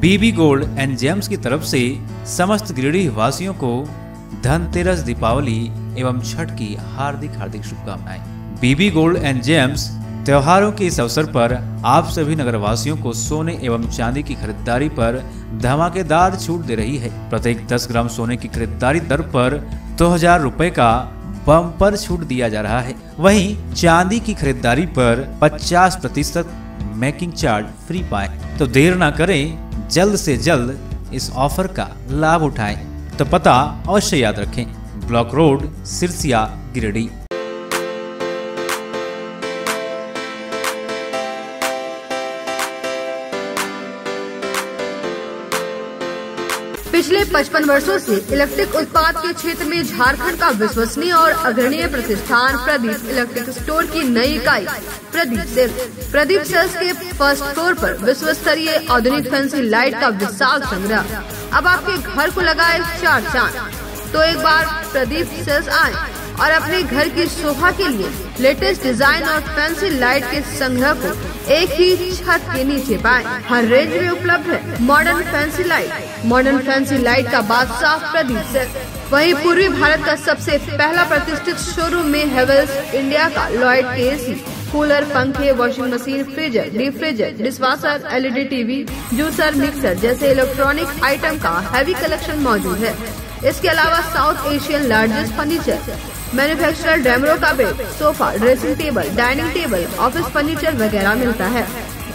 Bibi gold and James की तरफ से समस्त गिरिडीह वासियों को धनतेरस, दीपावली एवं छठ की हार्दिक हार्दिक शुभकामनाएं। बीबी गोल्ड एंड जेम्स त्योहारों के इस अवसर पर आप सभी नगरवासियों को सोने एवं चांदी की खरीदारी पर धमाकेदार छूट दे रही है। प्रत्येक 10 ग्राम सोने की खरीदारी दर पर 2000 रुपए का बम्पर छूट दिया जा रहा है। वहीं चांदी की खरीदारी पर 50% मेकिंग चार्ज फ्री पाए। तो देर ना करें, जल्द से जल्द इस ऑफर का लाभ उठाएं। तो पता अवश्य याद रखें, ब्लॉक रोड, सिरसिया, गिरिडीह। पिछले 55 वर्षों से इलेक्ट्रिक उत्पाद के क्षेत्र में झारखंड का विश्वसनीय और अग्रणीय प्रतिष्ठान प्रदीप इलेक्ट्रिक स्टोर की नई इकाई प्रदीप सेल्स के फर्स्ट फ्लोर पर विश्व स्तरीय आधुनिक फैंसी लाइट का विशाल संग्रह अब आपके घर को लगाए 4 चांद। तो एक बार प्रदीप सेल्स आए और अपने घर की शोभा के लिए लेटेस्ट डिजाइन और फैंसी लाइट के संग्रह को एक ही छत के नीचे पाएं। हर रेंज में उपलब्ध है मॉडर्न फैंसी लाइट का बादशाह प्रदीप सेल्स। वहीं पूर्वी भारत का सबसे पहला प्रतिष्ठित शोरूम में हेवेल्स इंडिया का लॉयड के एसी, कूलर, पंखे, washing machine, freezer, deep freezer, dishwasher, LED TV, juicer, mixer जैसे इलेक्ट्रॉनिक आइटम का हैवी कलेक्शन मौजूद है। इसके अलावा south Asian largest furniture manufacturer Damro का bed, sofa, dressing table, dining table, office furniture वगैरह मिलता है।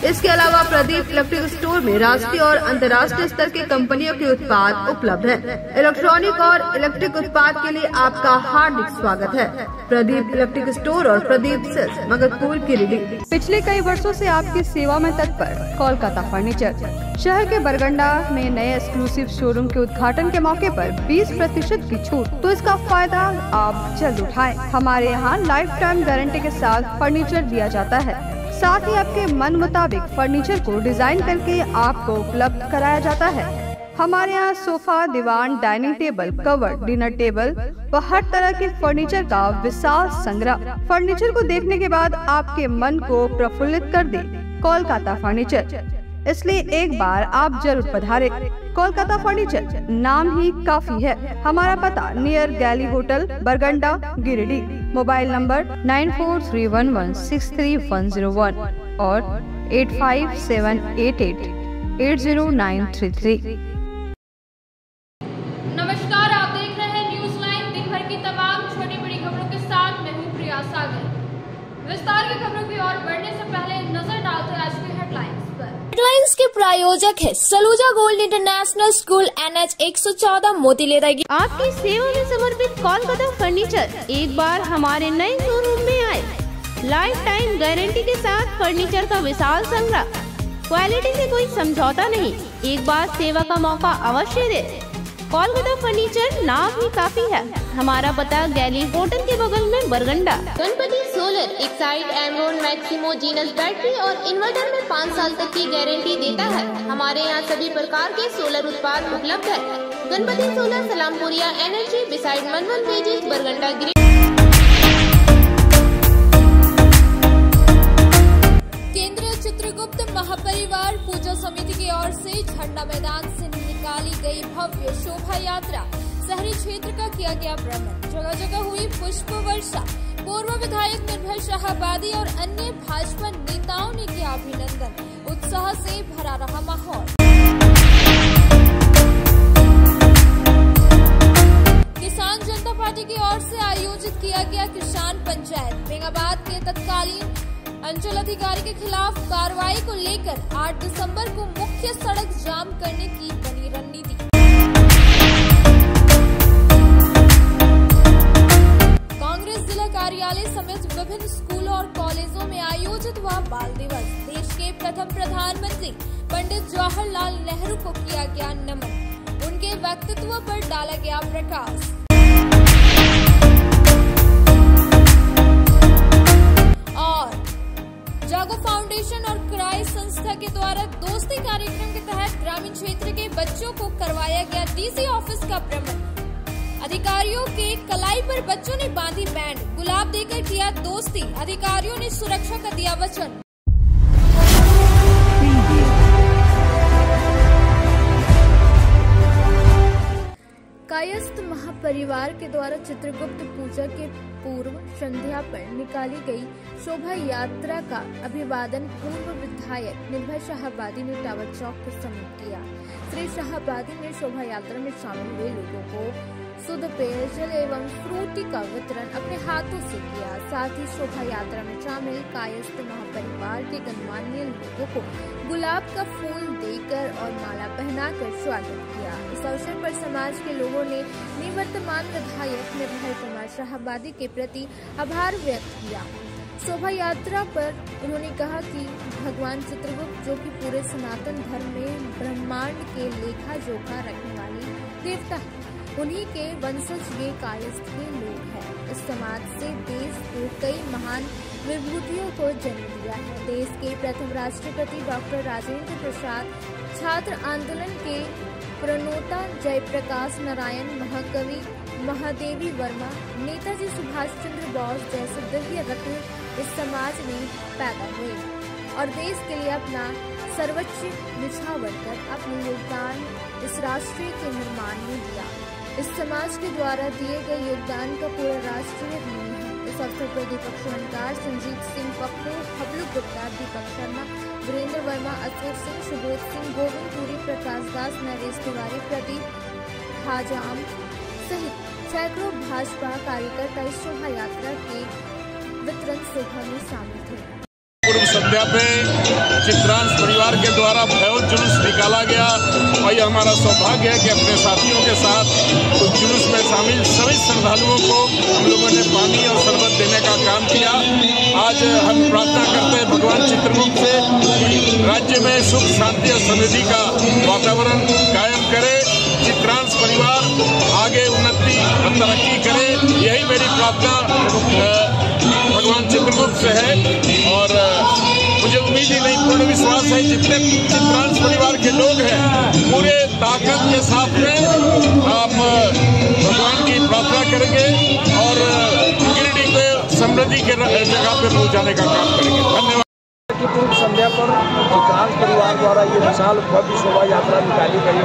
इसके अलावा प्रदीप इलेक्ट्रिक स्टोर में राष्ट्रीय और अंतर्राष्ट्रीय स्तर के कंपनियों के उत्पाद उपलब्ध हैं। इलेक्ट्रॉनिक और इलेक्ट्रिक उत्पाद के लिए आपका हार्दिक स्वागत है। प्रदीप इलेक्ट्रिक स्टोर और प्रदीप सेल्स, मगरपुर, गिरिडीह। पिछले कई वर्षों से आपकी सेवा में तत्पर कोलकाता फर्नीचर। शहर के बरगंडा में नए एक्सक्लूसिव शोरूम के उद्घाटन के मौके पर 20% की छूट, तो इसका फायदा आप जल्द उठाएं। हमारे यहाँ लाइफ टाइम गारंटी के साथ फर्नीचर दिया जाता है। साथ ही आपके मन मुताबिक फर्नीचर को डिजाइन करके आपको उपलब्ध कराया जाता है। हमारे यहाँ सोफा, दीवान, dining table, cover, dinner table व हर तरह के फर्नीचर का विशाल संग्रह। फर्नीचर को देखने के बाद आपके मन को प्रफुल्लित कर दे कोलकाता फर्नीचर, इसलिए एक बार आप जरूर पधारें। कोलकाता फर्नीचर नाम ही काफी है। हमारा पता नियर गैली होटल, बरगंडा, गिरिडीह। मोबाइल नंबर 9431163101 और 8578880933। नमस्कार, आप देख रहे हैं न्यूज लाइन। दिन भर की तमाम छोटी बड़ी खबरों के साथ मैं हूं प्रिया सागर। विस्तार की खबरों की ओर बढ़ने से पहले नजर डालते हैं आज की हेडलाइंस पर। हेडलाइंस के प्रायोजक है Saluja gold international school, NH 114, मोतीलेरा। आपकी सेवा में समर्पित कोलकाता फर्नीचर एक बार हमारे नए शोरूम में आए। लाइफ टाइम गारंटी के साथ फर्नीचर का विशाल संग्रह, क्वालिटी से कोई समझौता नहीं। एक बार सेवा का मौका अवश्य दे। कोलकाता फर्नीचर नाम ही काफी है। हमारा पता गैली होटल के बगल में, बरगंडा। गणपति सोलर एक side Amaron Maximo genus battery और इन्वर्टर में 5 साल तक की गारंटी देता है। हमारे यहाँ सभी प्रकार के सोलर उत्पाद उपलब्ध है। Ganpati solar, Salampuria energy, beside मनवन पेजेस, बरगंडा, गिरिडीह। केंद्रीय चित्रगुप्त महापरिवार पूजा समिति की ओर से झंडा मैदान से निकाली गई भव्य शोभा यात्रा। शहरी क्षेत्र का किया गया भ्रमण, जगह जगह हुई पुष्प वर्षा। पूर्व विधायक निर्भय शाहाबादी और अन्य भाजपा नेताओं ने किया अभिनंदन। उत्साह से भरा रहा माहौल। किसान जनता पार्टी की ओर से आयोजित किया गया किसान पंचायत। बेंगाबाद के तत्कालीन अंचल अधिकारी के खिलाफ कार्रवाई को लेकर 8 दिसंबर को मुख्य सड़क जाम करने की बनी रणनीति। कांग्रेस जिला कार्यालय समेत विभिन्न स्कूलों और कॉलेजों में आयोजित हुआ बाल दिवस। देश के प्रथम प्रधानमंत्री पंडित जवाहरलाल नेहरू को किया गया नमन। उनके व्यक्तित्व पर डाला गया प्रकाश। और जागो फाउंडेशन और क्राई संस्था के द्वारा दोस्ती कार्यक्रम के तहत ग्रामीण क्षेत्र के बच्चों को करवाया गया डीसी ऑफिस का भ्रमण। अधिकारियों के कलाई पर बच्चों ने बांधी बैंड, गुलाब देकर किया दोस्ती। अधिकारियों ने सुरक्षा का दिया वचन। कायस्थ महापरिवार के द्वारा चित्रगुप्त पूजा के पूर्व संध्या पर निकाली गई शोभा यात्रा का अभिवादन पूर्व विधायक निर्भय शाहाबादी ने टावर चौक के समीप किया। श्री शाहाबादी ने शोभा यात्रा में शामिल हुए लोगों को शुद्ध पेयजल एवं फ्रूटी का वितरण अपने हाथों से किया। साथ ही शोभा यात्रा में शामिल कायस्थ महापरिवार के गणमान्य लोगों को गुलाब का फूल देकर और माला पहनाकर स्वागत किया। इस अवसर पर समाज के लोगों ने निवर्तमान विधायक निर्भय कुमार शाहाबादी के प्रति आभार व्यक्त किया। शोभा यात्रा पर उन्होंने कहा कि भगवान चित्रगुप्त जो कि पूरे सनातन धर्म में ब्रह्मांड के लेखा जोखा रखने वाले देवता है, उन्हीं के वंशज ये कायस्थ के लोग हैं। इस समाज से देश को कई महान विभूतियों को जन्म दिया है। देश के प्रथम राष्ट्रपति डॉक्टर राजेंद्र प्रसाद, छात्र आंदोलन के प्रणेता जयप्रकाश नारायण, महाकवि महादेवी वर्मा, नेताजी सुभाष चंद्र बोस जैसे दिव्य रत्न इस समाज में पैदा हुए और देश के लिए अपना सर्वोच्च निछावर कर अपने योगदान इस राष्ट्र के निर्माण में दिया। इस समाज के द्वारा दिए गए योगदान का पूरा राष्ट्र ऋणी है। इस अवसर पर दीपक सोहनकार, संजीत सिंह पप्पू, हबलू गुप्ता, दीपक शर्मा, वीरेंद्र वर्मा, असगर सिंह, सुबोध सिंह, गोविंद पुरी, प्रकाश दास, नरेश तिवारी, प्रदीप हाजाम सहित सैकड़ों भाजपा कार्यकर्ता इस शोभा यात्रा के वितरण शोभा में शामिल थे। पूर्व संध्या पे चित्रांश परिवार के द्वारा भव्य जुलूस निकाला गया और यह हमारा सौभाग्य है कि अपने साथियों के साथ उस जुलूस में शामिल सभी श्रद्धालुओं को हम लोगों ने पानी और शरबत देने का काम किया। आज हम प्रार्थना करते हैं भगवान चित्रगुप्त से कि राज्य में सुख शांति और समृद्धि का वातावरण कायम करे, चित्रांश परिवार आगे उन्नति और तरक्की करे। यही मेरी प्रार्थना भगवान चित्रगुप्त से है और मुझे उम्मीद ही नहीं, पूर्ण विश्वास है जितने चित्रांश परिवार के लोग हैं पूरे ताकत के साथ में आप भगवान की प्रार्थना करेंगे और गिरिडीह को समृद्धि के जगह पे पहुंचाने का काम करेंगे। धन्यवाद। की पूर्व संध्या पर चित्रांश परिवार द्वारा ये विशाल भव्य शोभा यात्रा निकाली गई।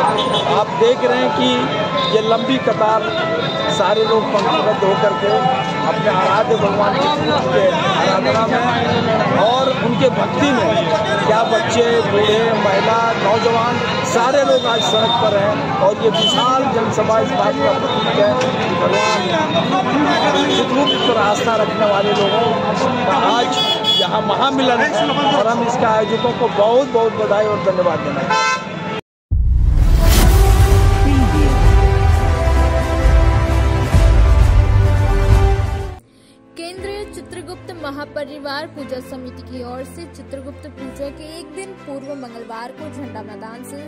आप देख रहे हैं कि ये लंबी कतार सारे लोग पंक्तिबद्ध होकर के अपने आराध्य भगवान चित्रगुप्त के आराधना में और उनके भक्ति में क्या बच्चे, बूढ़े, महिला, नौजवान सारे लोग आज सड़क पर हैं और ये विशाल जनसभा इस बात का प्रतीक है कि भगवान चित्रगुप्त पर आस्था रखने वाले लोगों का आज यहाँ महामिलन है और हम इसके आयोजकों को बहुत बहुत बधाई और धन्यवाद देना चाहते हैं। केंद्रीय चित्रगुप्त महापरिवार पूजा समिति की ओर से चित्रगुप्त पूजा के एक दिन पूर्व मंगलवार को झंडा मैदान से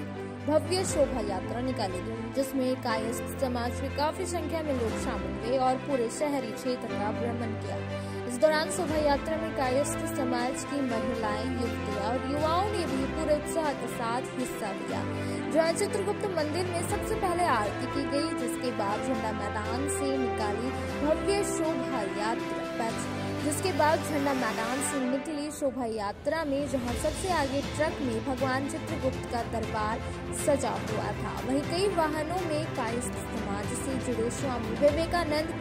भव्य शोभा यात्रा निकाली गई, जिसमें कायस्थ समाज की काफी संख्या में लोग शामिल हुए और पूरे शहरी क्षेत्र का भ्रमण किया। इस दौरान शोभा यात्रा में कायस्थ समाज की महिलाएं, युवतियां और युवाओं ने भी पूरे उत्साह के साथ हिस्सा लिया। जहाँ चित्रगुप्त मंदिर में सबसे पहले आरती की गई, जिसके बाद झंडा मैदान से निकाली भव्य शोभा यात्रा जिसके बाद झंडा मैदान से निकली शोभा यात्रा में जहां सबसे आगे ट्रक में भगवान चित्रगुप्त का दरबार सजा हुआ था, वहीं कई वाहनों में कायस्थ समाज से जुड़े स्वामी विवेकानंद,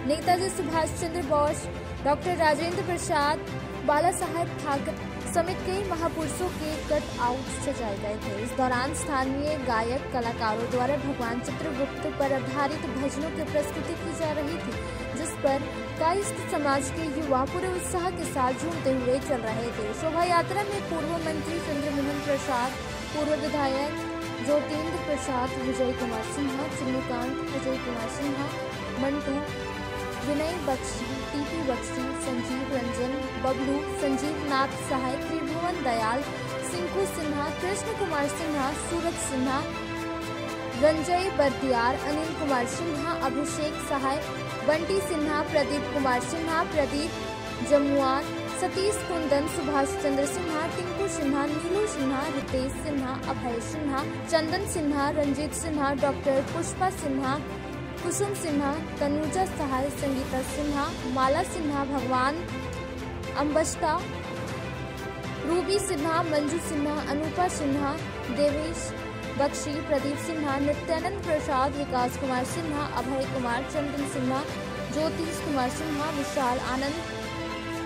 नेताजी सुभाष चंद्र बोस, डॉक्टर राजेंद्र प्रसाद, बाला साहेब ठाकरे समेत कई महापुरुषों के कट आउट सजाए गए थे। इस दौरान स्थानीय गायक कलाकारों द्वारा भगवान चित्रगुप्त पर आधारित भजनों की प्रस्तुति की जा रही थी, जिस पर कायस्थ समाज के युवा पूरे उत्साह के साथ झूमते हुए चल रहे थे। शोभा यात्रा में पूर्व मंत्री चंद्रमोहन प्रसाद, पूर्व विधायक ज्योतिन्द्र प्रसाद, विजय कुमार सिन्हा, चिन्नूकांत, अजय कुमार सिन्हा, मंटू, विनय बख्शी, टीपी बख्शी, संजीव रंजन, बबलू, संजीव नाथ सहाय, त्रिभुवन दयाल, सिंकू सिन्हा, कृष्ण कुमार सिन्हा, सूरज सिन्हा, रंजय बर्दियार, अनिल कुमार सिन्हा, अभिषेक सहाय, बंटी सिन्हा, प्रदीप कुमार सिन्हा, प्रदीप जमुआन, सतीश कुंदन, सुभाष चंद्र सिन्हा, टिंकू सिन्हा, नीलू सिन्हा, रितेश सिन्हा, अभय सिन्हा, चंदन सिन्हा, रंजीत सिन्हा, डॉक्टर पुष्पा सिन्हा, कुसुम सिन्हा, तनुजा सहाय, संगीता सिन्हा, माला सिन्हा, भगवान अम्बस्टा, रूबी सिन्हा, मंजू सिन्हा, अनुपा सिन्हा, देवेश बख्शी, प्रदीप सिन्हा, नित्यानंद प्रसाद, विकास कुमार सिन्हा, अभय कुमार, चंदन सिन्हा, ज्योतिष कुमार सिन्हा, विशाल आनंद,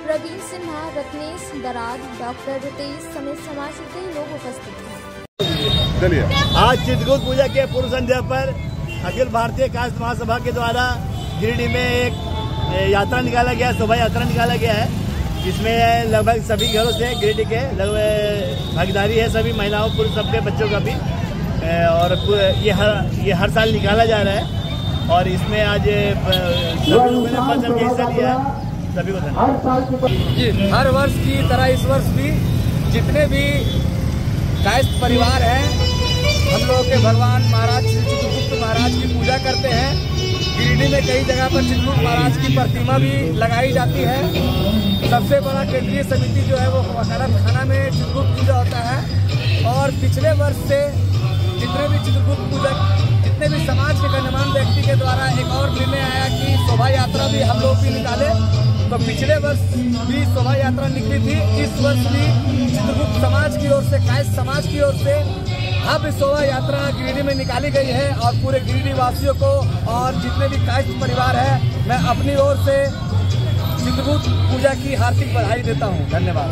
प्रवीण सिन्हा, रत्नेश दराद, डॉक्टर रितेश समेत समाज के कई लोग उपस्थित थे। आज चित्रकूट पूजा के पूर्व संध्या पर अखिल भारतीय कायस्थ महासभा के द्वारा गिरिडीह में एक यात्रा निकाला गया, शोभा यात्रा निकाला गया है, जिसमें लगभग सभी घरों से गिरिडीह के लगभग भागीदारी है, सभी महिलाओं, पुरुष, सबके बच्चों का भी, और ये हर साल निकाला जा रहा है और इसमें आज सभी लोगों ने बढ़ चढ़ के हिस्सा लिया है। सभी को धन्यवाद। हर वर्ष की तरह इस वर्ष भी जितने भी कायस्थ परिवार हैं, हम लोग के भगवान महाराज श्री चित्रगुप्त महाराज की पूजा करते हैं। गिरिडीह में कई जगह पर चित्रगुप्त महाराज की प्रतिमा भी लगाई जाती है। सबसे बड़ा केंद्रीय समिति जो है वो थाना में चित्रगुप्त पूजा होता है और पिछले वर्ष से जितने भी समाज के गणमान्य व्यक्ति के द्वारा एक और निर्णय आया कि शोभा यात्रा भी हम लोग भी निकाले। तो पिछले वर्ष भी शोभा यात्रा निकली थी, इस वर्ष भी चित्रगुप्त समाज की ओर से, कायस्थ समाज की ओर से अब शोभा यात्रा गिरिडीह में निकाली गई है और पूरे गिरिडीह वासियों को और जितने भी कायस्थ परिवार है, मैं अपनी ओर से चित्रगुप्त पूजा की हार्दिक बधाई देता हूँ। धन्यवाद।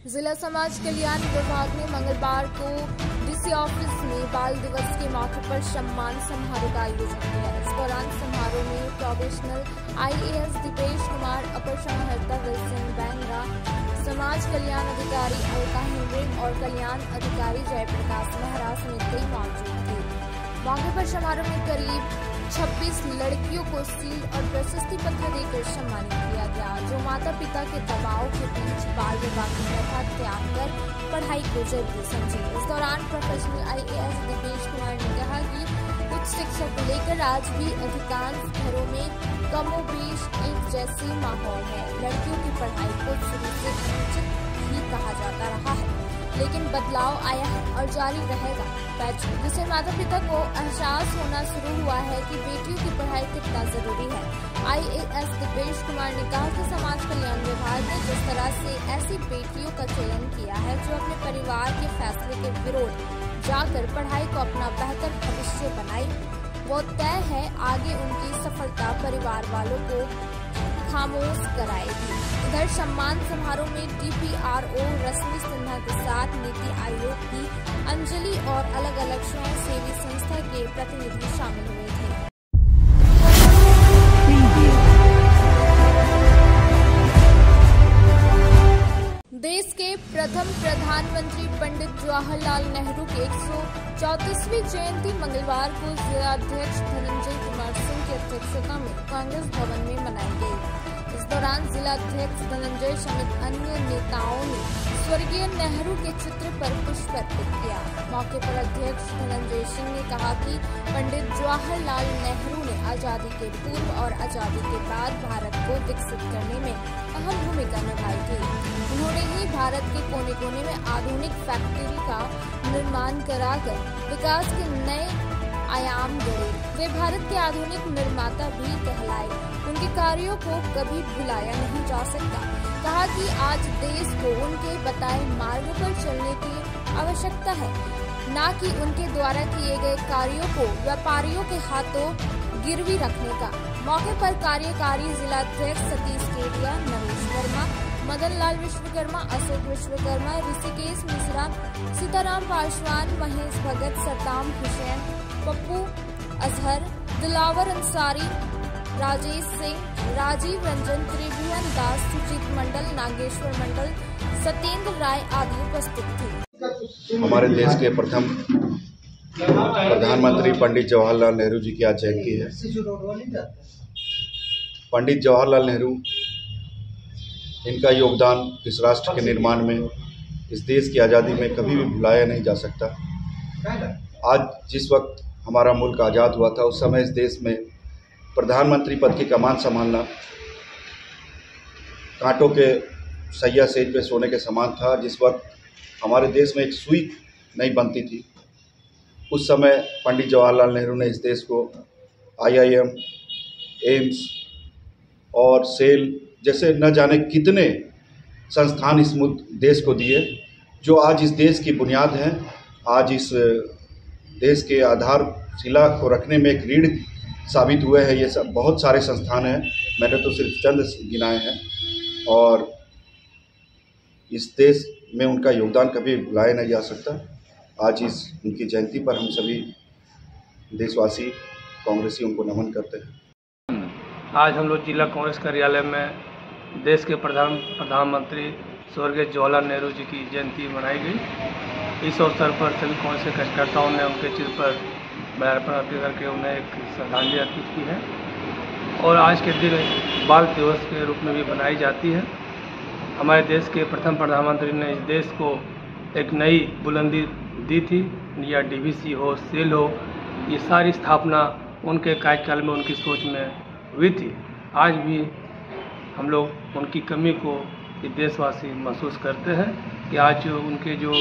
जिला समाज कल्याण विभाग ने मंगलवार को डीसी ऑफिस में बाल दिवस के मौके पर सम्मान समारोह का आयोजन किया। इस दौरान समारोह में प्रोफेशनल IAS दीपेश कुमार, अपर समाहर्ता विल्सन बैंगरा, समाज कल्याण अधिकारी अलका हेमब्रिम और कल्याण अधिकारी जयप्रकाश मेहरा समेत कई मौजूद थे। मौके पर समारोह में करीब 26 लड़कियों को शील्ड और प्रशस्ति पत्र देकर सम्मानित किया गया, जो माता पिता के दबाव के बीच बाल विवाह की प्रथा त्याग कर पढ़ाई को जरूरी समझी। इस दौरान प्रोफेशनल IAS दीपेश कुमार ने कहा कि उच्च शिक्षा को लेकर आज भी अधिकांश घरों में कमोबेश एक जैसी माहौल है। लड़कियों की पढ़ाई को शुरू से अनुचित ही कहा जाता रहा है, लेकिन बदलाव आया है और जारी रहेगा, जिससे माता पिता को एहसास होना शुरू हुआ है कि बेटियों की पढ़ाई कितना जरूरी है। IAS दीपेश कुमार ने कहा कि समाज कल्याण विभाग ने जिस तरह से ऐसी बेटियों का चयन किया है जो अपने परिवार के फैसले के विरोध जाकर पढ़ाई को अपना बेहतर भविष्य बनाए, वो तय है आगे उनकी सफलता परिवार वालों को खामोश कराएगी। इधर सम्मान समारोह में DPRO रश्मि सिन्हा के साथ नीति आयोग की अंजलि और अलग अलग स्वयं सेवी संस्था के प्रतिनिधि शामिल हुए थे। देश के प्रथम प्रधानमंत्री पंडित जवाहरलाल नेहरू की 134वीं जयंती मंगलवार को जिलाध्यक्ष धनंजय कुमार सिंह की अध्यक्षता में कांग्रेस भवन में मनाई गई। इस दौरान जिलाध्यक्ष धनंजय समेत अन्य नेताओं ने स्वर्गीय नेहरू के चित्र पर पुष्प अर्पित किया। मौके पर अध्यक्ष धनंजय सिंह ने कहा कि पंडित जवाहरलाल नेहरू ने आजादी के पूर्व और आजादी के बाद भारत को विकसित करने में अहम भूमिका निभाई थी। उन्होंने ही भारत के कोने कोने में आधुनिक फैक्ट्री का निर्माण कराकर विकास के नए आयाम गढ़े। वे भारत के आधुनिक निर्माता भी कहलाए। उनके कार्यों को कभी भुलाया नहीं जा सकता। कहा कि आज देश को उनके बताए मार्ग पर चलने की आवश्यकता है, न कि उनके द्वारा किए गए कार्यों को व्यापारियों के हाथों गिरवी रखने का। मौके पर कार्यकारी जिलाध्यक्ष सतीश केडिया, नरेश वर्मा, मदन लाल विश्वकर्मा, अशोक विश्वकर्मा, ऋषिकेश मिश्रा, सीताराम पासवान, महेश भगत, सद्दाम हुसैन, पप्पू अजहर, दिलावर अंसारी, राजेश सिंह, राजीव रंजन, त्रिभुवन दास, सुजीत मंडल, नागेश्वर मंडल, सत्येंद्र राय आदि उपस्थित थे। हमारे देश के प्रथम प्रधानमंत्री पंडित जवाहरलाल नेहरू जी की आज जयंती है। पंडित जवाहरलाल नेहरू, इनका योगदान इस राष्ट्र के निर्माण में, इस देश की आज़ादी में कभी भी भुलाया नहीं जा सकता। आज जिस वक्त हमारा मुल्क आज़ाद हुआ था, उस समय इस देश में प्रधानमंत्री पद की कमान संभालना कांटों के सैया सेज पे सोने के समान था। जिस वक्त हमारे देश में एक सुई नहीं बनती थी, उस समय पंडित जवाहरलाल नेहरू ने इस देश को IIM, एम्स और सेल जैसे न जाने कितने संस्थान इस देश को दिए, जो आज इस देश की बुनियाद हैं। आज इस देश के आधारशिला को रखने में एक रीढ़ साबित हुए हैं। ये सब बहुत सारे संस्थान हैं, मैंने तो सिर्फ चंद गिनाए हैं, और इस देश में उनका योगदान कभी भुलाया नहीं जा सकता। आज इस उनकी जयंती पर हम सभी देशवासी कांग्रेसी उनको नमन करते हैं। आज हम लोग जिला कांग्रेस कार्यालय में देश के प्रधानमंत्री स्वर्गीय जवाहरलाल नेहरू जी की जयंती मनाई गई। इस अवसर पर सभी कांग्रेस के कार्यकर्ताओं ने उनके चित्र पर माल्यार्पण अर्पित करके उन्हें एक श्रद्धांजलि अर्पित की है। और आज के दिन बाल दिवस के रूप में भी मनाई जाती है। हमारे देश के प्रथम प्रधानमंत्री ने इस देश को एक नई बुलंदी दी थी, या DVC हो, सेल हो, ये सारी स्थापना उनके कार्यकाल में, उनकी सोच में हुई थी। आज भी हम लोग उनकी कमी को ये देशवासी महसूस करते हैं कि आज उनके जो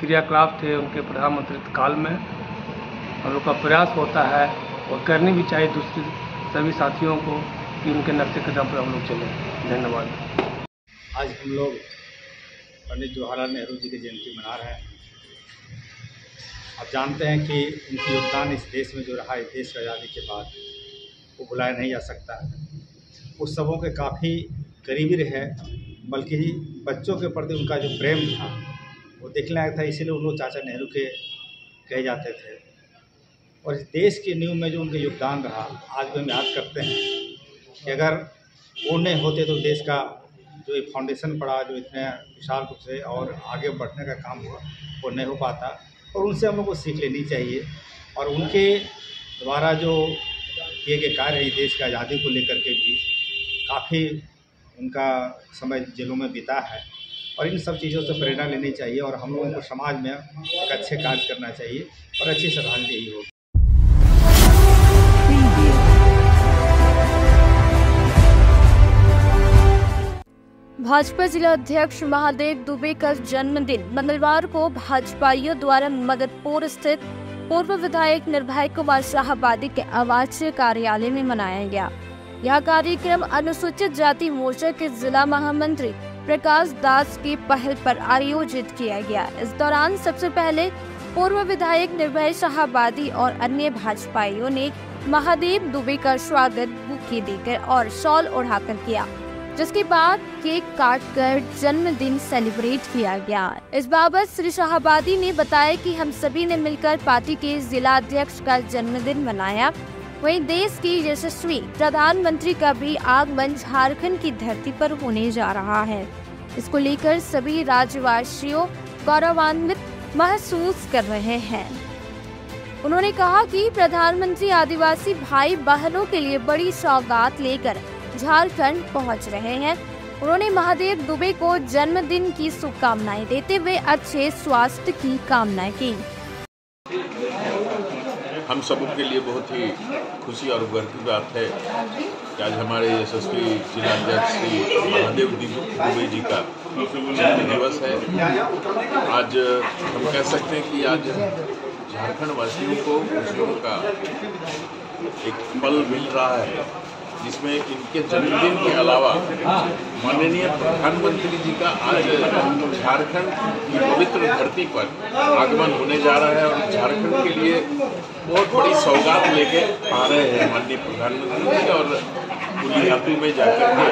क्रियाकलाप थे उनके प्रधानमंत्री काल में, हम लोग का प्रयास होता है और करनी भी चाहिए दूसरे सभी साथियों को कि उनके नक्शे कदम पर हम लोग चलें। धन्यवाद। आज हम लोग पंडित जवाहरलाल नेहरू जी की जयंती मना रहे हैं। आप जानते हैं कि उनकी योगदान इस देश में जो रहा, इस देश की आज़ादी के बाद, वो भुलाया नहीं जा सकता है। उस सबों के काफ़ी करीबी रहे, बल्कि बच्चों के प्रति उनका जो प्रेम था वो देखने लायक था, इसीलिए उन लोग चाचा नेहरू के कहे जाते थे। और इस देश की नींव में जो उनका योगदान रहा, आज भी हम याद करते हैं कि अगर वो नहीं होते तो देश का जो एक फाउंडेशन पड़ा, जो इतने विशाल रूप से और आगे बढ़ने का काम हुआ, वो नहीं हो पाता। और उनसे हम लोग को सीख लेनी चाहिए। और उनके द्वारा जो किए गए कार्य है देश की आज़ादी को लेकर के भी काफ़ी उनका समय जेलों में बीता है, और इन सब चीज़ों से प्रेरणा लेनी चाहिए और हम लोगों को समाज में एक अच्छे कार्य करना चाहिए और अच्छी श्रद्धांजलि यही होगी। भाजपा जिला अध्यक्ष महादेव दुबे का जन्मदिन मंगलवार को भाजपाइयों द्वारा मददपुर स्थित पूर्व विधायक निर्भय कुमार शाहाबादी के आवासीय कार्यालय में मनाया गया। यह कार्यक्रम अनुसूचित जाति मोर्चा के जिला महामंत्री प्रकाश दास की पहल पर आयोजित किया गया। इस दौरान सबसे पहले पूर्व विधायक निर्भय शाहाबादी और अन्य भाजपाइयों ने महादेव दुबे का स्वागत बुके देकर और शॉल ओढ़ाकर किया, जिसके बाद केक काटकर जन्मदिन सेलिब्रेट किया गया। इस बाबत श्री शाहाबादी ने बताया कि हम सभी ने मिलकर पार्टी के जिला अध्यक्ष का जन्मदिन मनाया। वहीं देश की यशस्वी प्रधानमंत्री का भी आगमन झारखंड की धरती पर होने जा रहा है। इसको लेकर सभी राज्यवासियों गौरवान्वित महसूस कर रहे हैं। उन्होंने कहा कि प्रधानमंत्री आदिवासी भाई बहनों के लिए बड़ी सौगात लेकर झारखंड पहुंच रहे हैं। उन्होंने महादेव दुबे को जन्मदिन की शुभकामनाएं देते हुए अच्छे स्वास्थ्य की कामना की। हम सबों के लिए बहुत ही खुशी और गर्व की बात है कि आज हमारे यशस्वी जिलाध्यक्ष श्री महादेव दुबे जी का जन्म दिवस है। आज हम कह सकते हैं कि आज झारखंड वासियों को खुशियों का एक पल मिल रहा है, जिसमें इनके जन्मदिन के अलावा माननीय प्रधानमंत्री जी का आज झारखंड की पवित्र धरती पर आगमन होने जा रहा है और झारखंड के लिए बहुत बड़ी सौगात लेके आ रहे हैं माननीय प्रधानमंत्री जी। और पुलियातू में जाकर के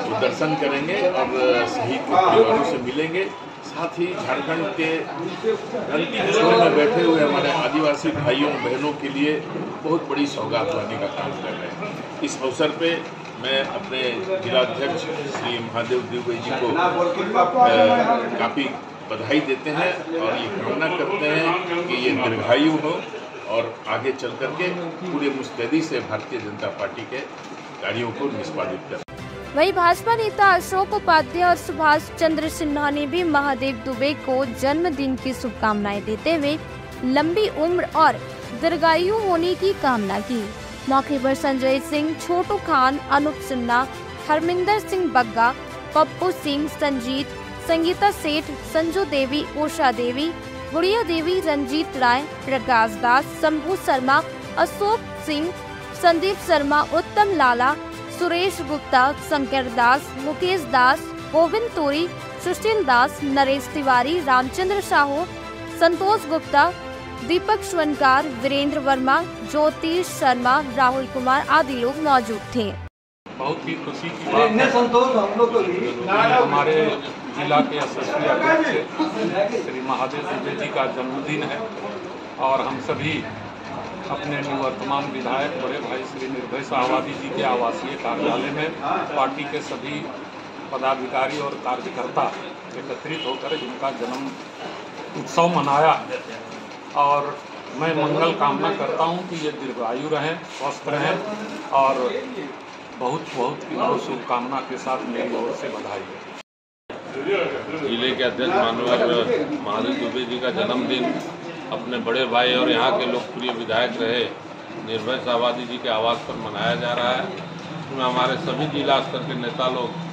वो दर्शन करेंगे और शहीद परिवारों से मिलेंगे। साथ ही झारखंड के अंतिम छोर में बैठे हुए हमारे आदिवासी भाइयों बहनों के लिए बहुत बड़ी सौगात लाने का काम कर रहे हैं। इस अवसर पे मैं अपने जिलाध्यक्ष श्री महादेव दुबे जी को काफ़ी बधाई देते हैं और ये कामना करते हैं कि ये दीर्घायु हो और आगे चल करके पूरे मुस्तैदी से भारतीय जनता पार्टी के कार्यों को निष्पादित करें। वहीं भाजपा नेता अशोक उपाध्याय और सुभाष चंद्र सिन्हा ने भी महादेव दुबे को जन्मदिन की शुभकामनाएं देते हुए लंबी उम्र और दीर्घायु होने की कामना की। मौके पर संजय सिंह, छोटू खान, अनूप सिन्हा, हरमिंदर सिंह बग्गा, पप्पू सिंह, संजीत, संगीता सेठ, संजू देवी, उषा देवी, गुड़िया देवी, रंजीत राय, प्रकाश दास, शंभू शर्मा, अशोक सिंह, संदीप शर्मा, उत्तम लाला, सुरेश गुप्ता, शंकर दास, मुकेश दास, गोविंद तोरी, सुशील दास, नरेश तिवारी, रामचंद्र साहू, संतोष गुप्ता, दीपक स्वनकार, वीरेंद्र वर्मा, ज्योतिष शर्मा, राहुल कुमार आदि लोग मौजूद थे। बहुत ही खुशी की बात है, हमारे जिला के यशस्वी अध्यक्ष श्री महादेव दुबे जी का जन्मदिन है और हम सभी अपने निवर्तमान विधायक बड़े भाई श्री निर्भय शाहवादी जी के आवासीय कार्यालय में पार्टी के सभी पदाधिकारी और कार्यकर्ता एकत्रित होकर इनका जन्म उत्सव मनाया और मैं मंगल कामना करता हूं कि ये दीर्घायु रहें, स्वस्थ रहें और बहुत शुभकामना के साथ मेरी ओर से बधाई। जिले के अध्यक्ष माननीय महादेव दुबे जी का जन्मदिन अपने बड़े भाई और यहाँ के लोकप्रिय विधायक रहे निर्भय शाहवादी जी के आवास पर मनाया जा रहा है। इसमें हमारे सभी जिला स्तर के नेता लोग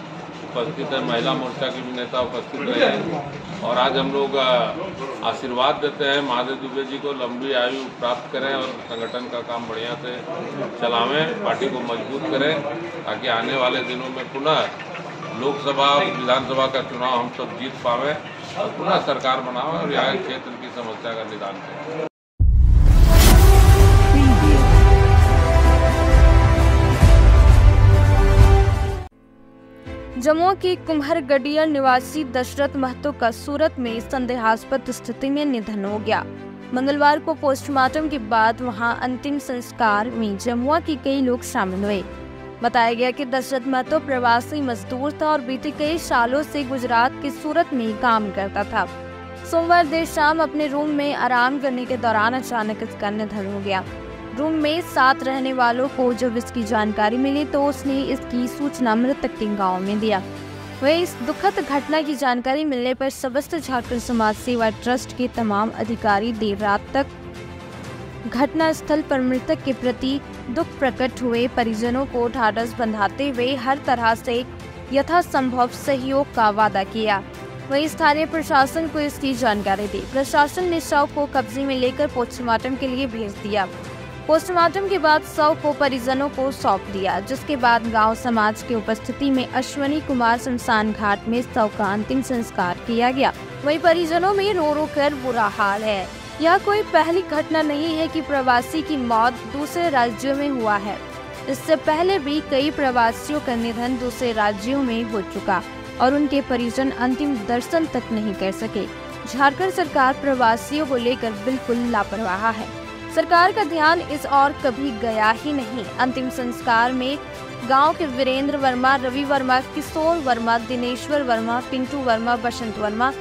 उपस्थित है, महिला मोर्चा के भी नेता उपस्थित रहे और आज हम लोग आशीर्वाद देते हैं महादेव दुबे जी को लंबी आयु प्राप्त करें और संगठन का काम बढ़िया से चलावें, पार्टी को मजबूत करें ताकि आने वाले दिनों में पुनः लोकसभा विधानसभा का चुनाव हम सब जीत पावें और पुनः सरकार बनावें और यहाँ क्षेत्र की समस्या का निदान करें। जम्मू के कुम्हरगढ़िया निवासी दशरथ महतो का सूरत में संदेहास्पद स्थिति में निधन हो गया। मंगलवार को पोस्टमार्टम के बाद वहां अंतिम संस्कार में जमुआ के कई लोग शामिल हुए। बताया गया कि दशरथ महतो प्रवासी मजदूर था और बीते कई सालों से गुजरात के सूरत में काम करता था। सोमवार देर शाम अपने रूम में आराम करने के दौरान अचानक इसका निधन हो गया। रूम में साथ रहने वालों को जब इसकी जानकारी मिली तो उसने इसकी सूचना मृतक के गांव में दिया। वहीं इस दुखद घटना की जानकारी मिलने पर समस्त झारखंड समाज सेवा ट्रस्ट के तमाम अधिकारी देर रात तक घटना स्थल पर मृतक के प्रति दुख प्रकट हुए। परिजनों को ढाढ़स बंधाते हुए हर तरह से यथासंभव सहयोग का वादा किया। वहीं स्थानीय प्रशासन को इसकी जानकारी दी। प्रशासन ने शव को कब्जे में लेकर पोस्टमार्टम के लिए भेज दिया। पोस्टमार्टम के बाद शव को परिजनों को सौंप दिया, जिसके बाद गांव समाज की उपस्थिति में अश्वनी कुमार शमशान घाट में शव का अंतिम संस्कार किया गया। वहीं परिजनों में रो रो कर बुरा हाल है। यह कोई पहली घटना नहीं है कि प्रवासी की मौत दूसरे राज्यों में हुआ है। इससे पहले भी कई प्रवासियों का निधन दूसरे राज्यों में हो चुका और उनके परिजन अंतिम दर्शन तक नहीं कर सके। झारखंड सरकार प्रवासियों को लेकर बिल्कुल लापरवाह है। सरकार का ध्यान इस ओर कभी गया ही नहीं। अंतिम संस्कार में गांव के वीरेंद्र वर्मा, रवि वर्मा, किशोर वर्मा, दिनेश्वर वर्मा, पिंटू वर्मा, बसंत वर्मा,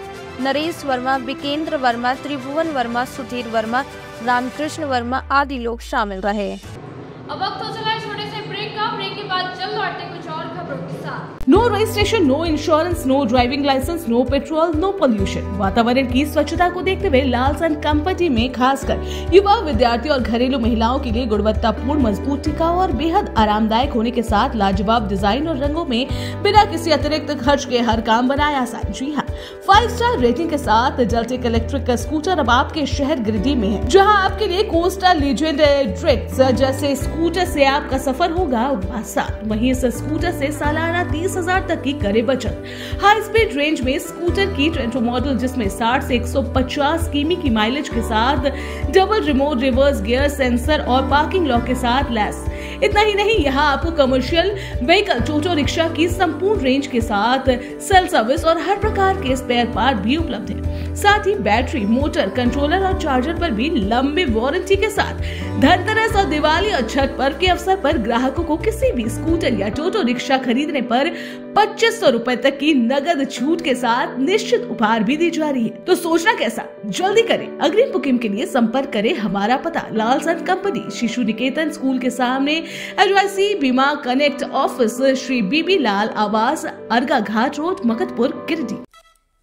नरेश वर्मा, विकेंद्र वर्मा, त्रिभुवन वर्मा, सुधीर वर्मा, रामकृष्ण वर्मा आदि लोग शामिल रहे। अब वक्त हो चला है छोटे से ब्रेक का। ब्रेक के बाद जल्द लौटते कुछ और खबरों के साथ। No registration, no insurance, no driving licence, no petrol, no pollution. वातावरण की स्वच्छता को देखते हुए लालसन कंपनी में खासकर युवा, विद्यार्थी और घरेलू महिलाओं के लिए गुणवत्तापूर्ण, मजबूत, टिकाऊ और बेहद आरामदायक होने के साथ लाजवाब डिजाइन और रंगों में बिना किसी अतिरिक्त खर्च के हर काम बनाया आसान। जी हाँ, 5 स्टार रेटिंग के साथ जलटेक इलेक्ट्रिक का स्कूटर अब आपके शहर गिरिडीह में है, जहाँ आपके लिए कोस्टा लीजेंड ट्रिक्स जैसे स्कूटर से आपका सफर होगा आसान। वहीं इस स्कूटर से सालाना 30,000 तक की करे बचत। हाई स्पीड रेंज में स्कूटर की ट्रेंटो मॉडल जिसमें 60 से 150 किमी की माइलेज के साथ double remote reverse gear sensor और पार्किंग लॉक के साथ लैस। इतना ही नहीं, यहाँ आपको कमर्शियल व्हीकल, टोटो रिक्शा की संपूर्ण रेंज के साथ सेल सर्विस और हर प्रकार के स्पेयर पार्ट भी उपलब्ध है। साथ ही बैटरी, मोटर, कंट्रोलर और चार्जर पर भी लंबी वारंटी के साथ धनतेरस और दिवाली और छठ पर्व के अवसर पर ग्राहकों को किसी भी स्कूटर या टोटो रिक्शा खरीदने पर 2500 रुपए तक की नगद छूट के साथ निश्चित उपहार भी दी जा रही है। तो सोचना कैसा, जल्दी करें। अग्रिम बुकिंग के लिए संपर्क करें। हमारा पता लालसन कंपनी, शिशु निकेतन स्कूल के सामने, एडवाइसी बीमा कनेक्ट ऑफिस, श्री बीबी लाल आवास, अर्गा घाट रोड, मकतपुर, गिरिडीह।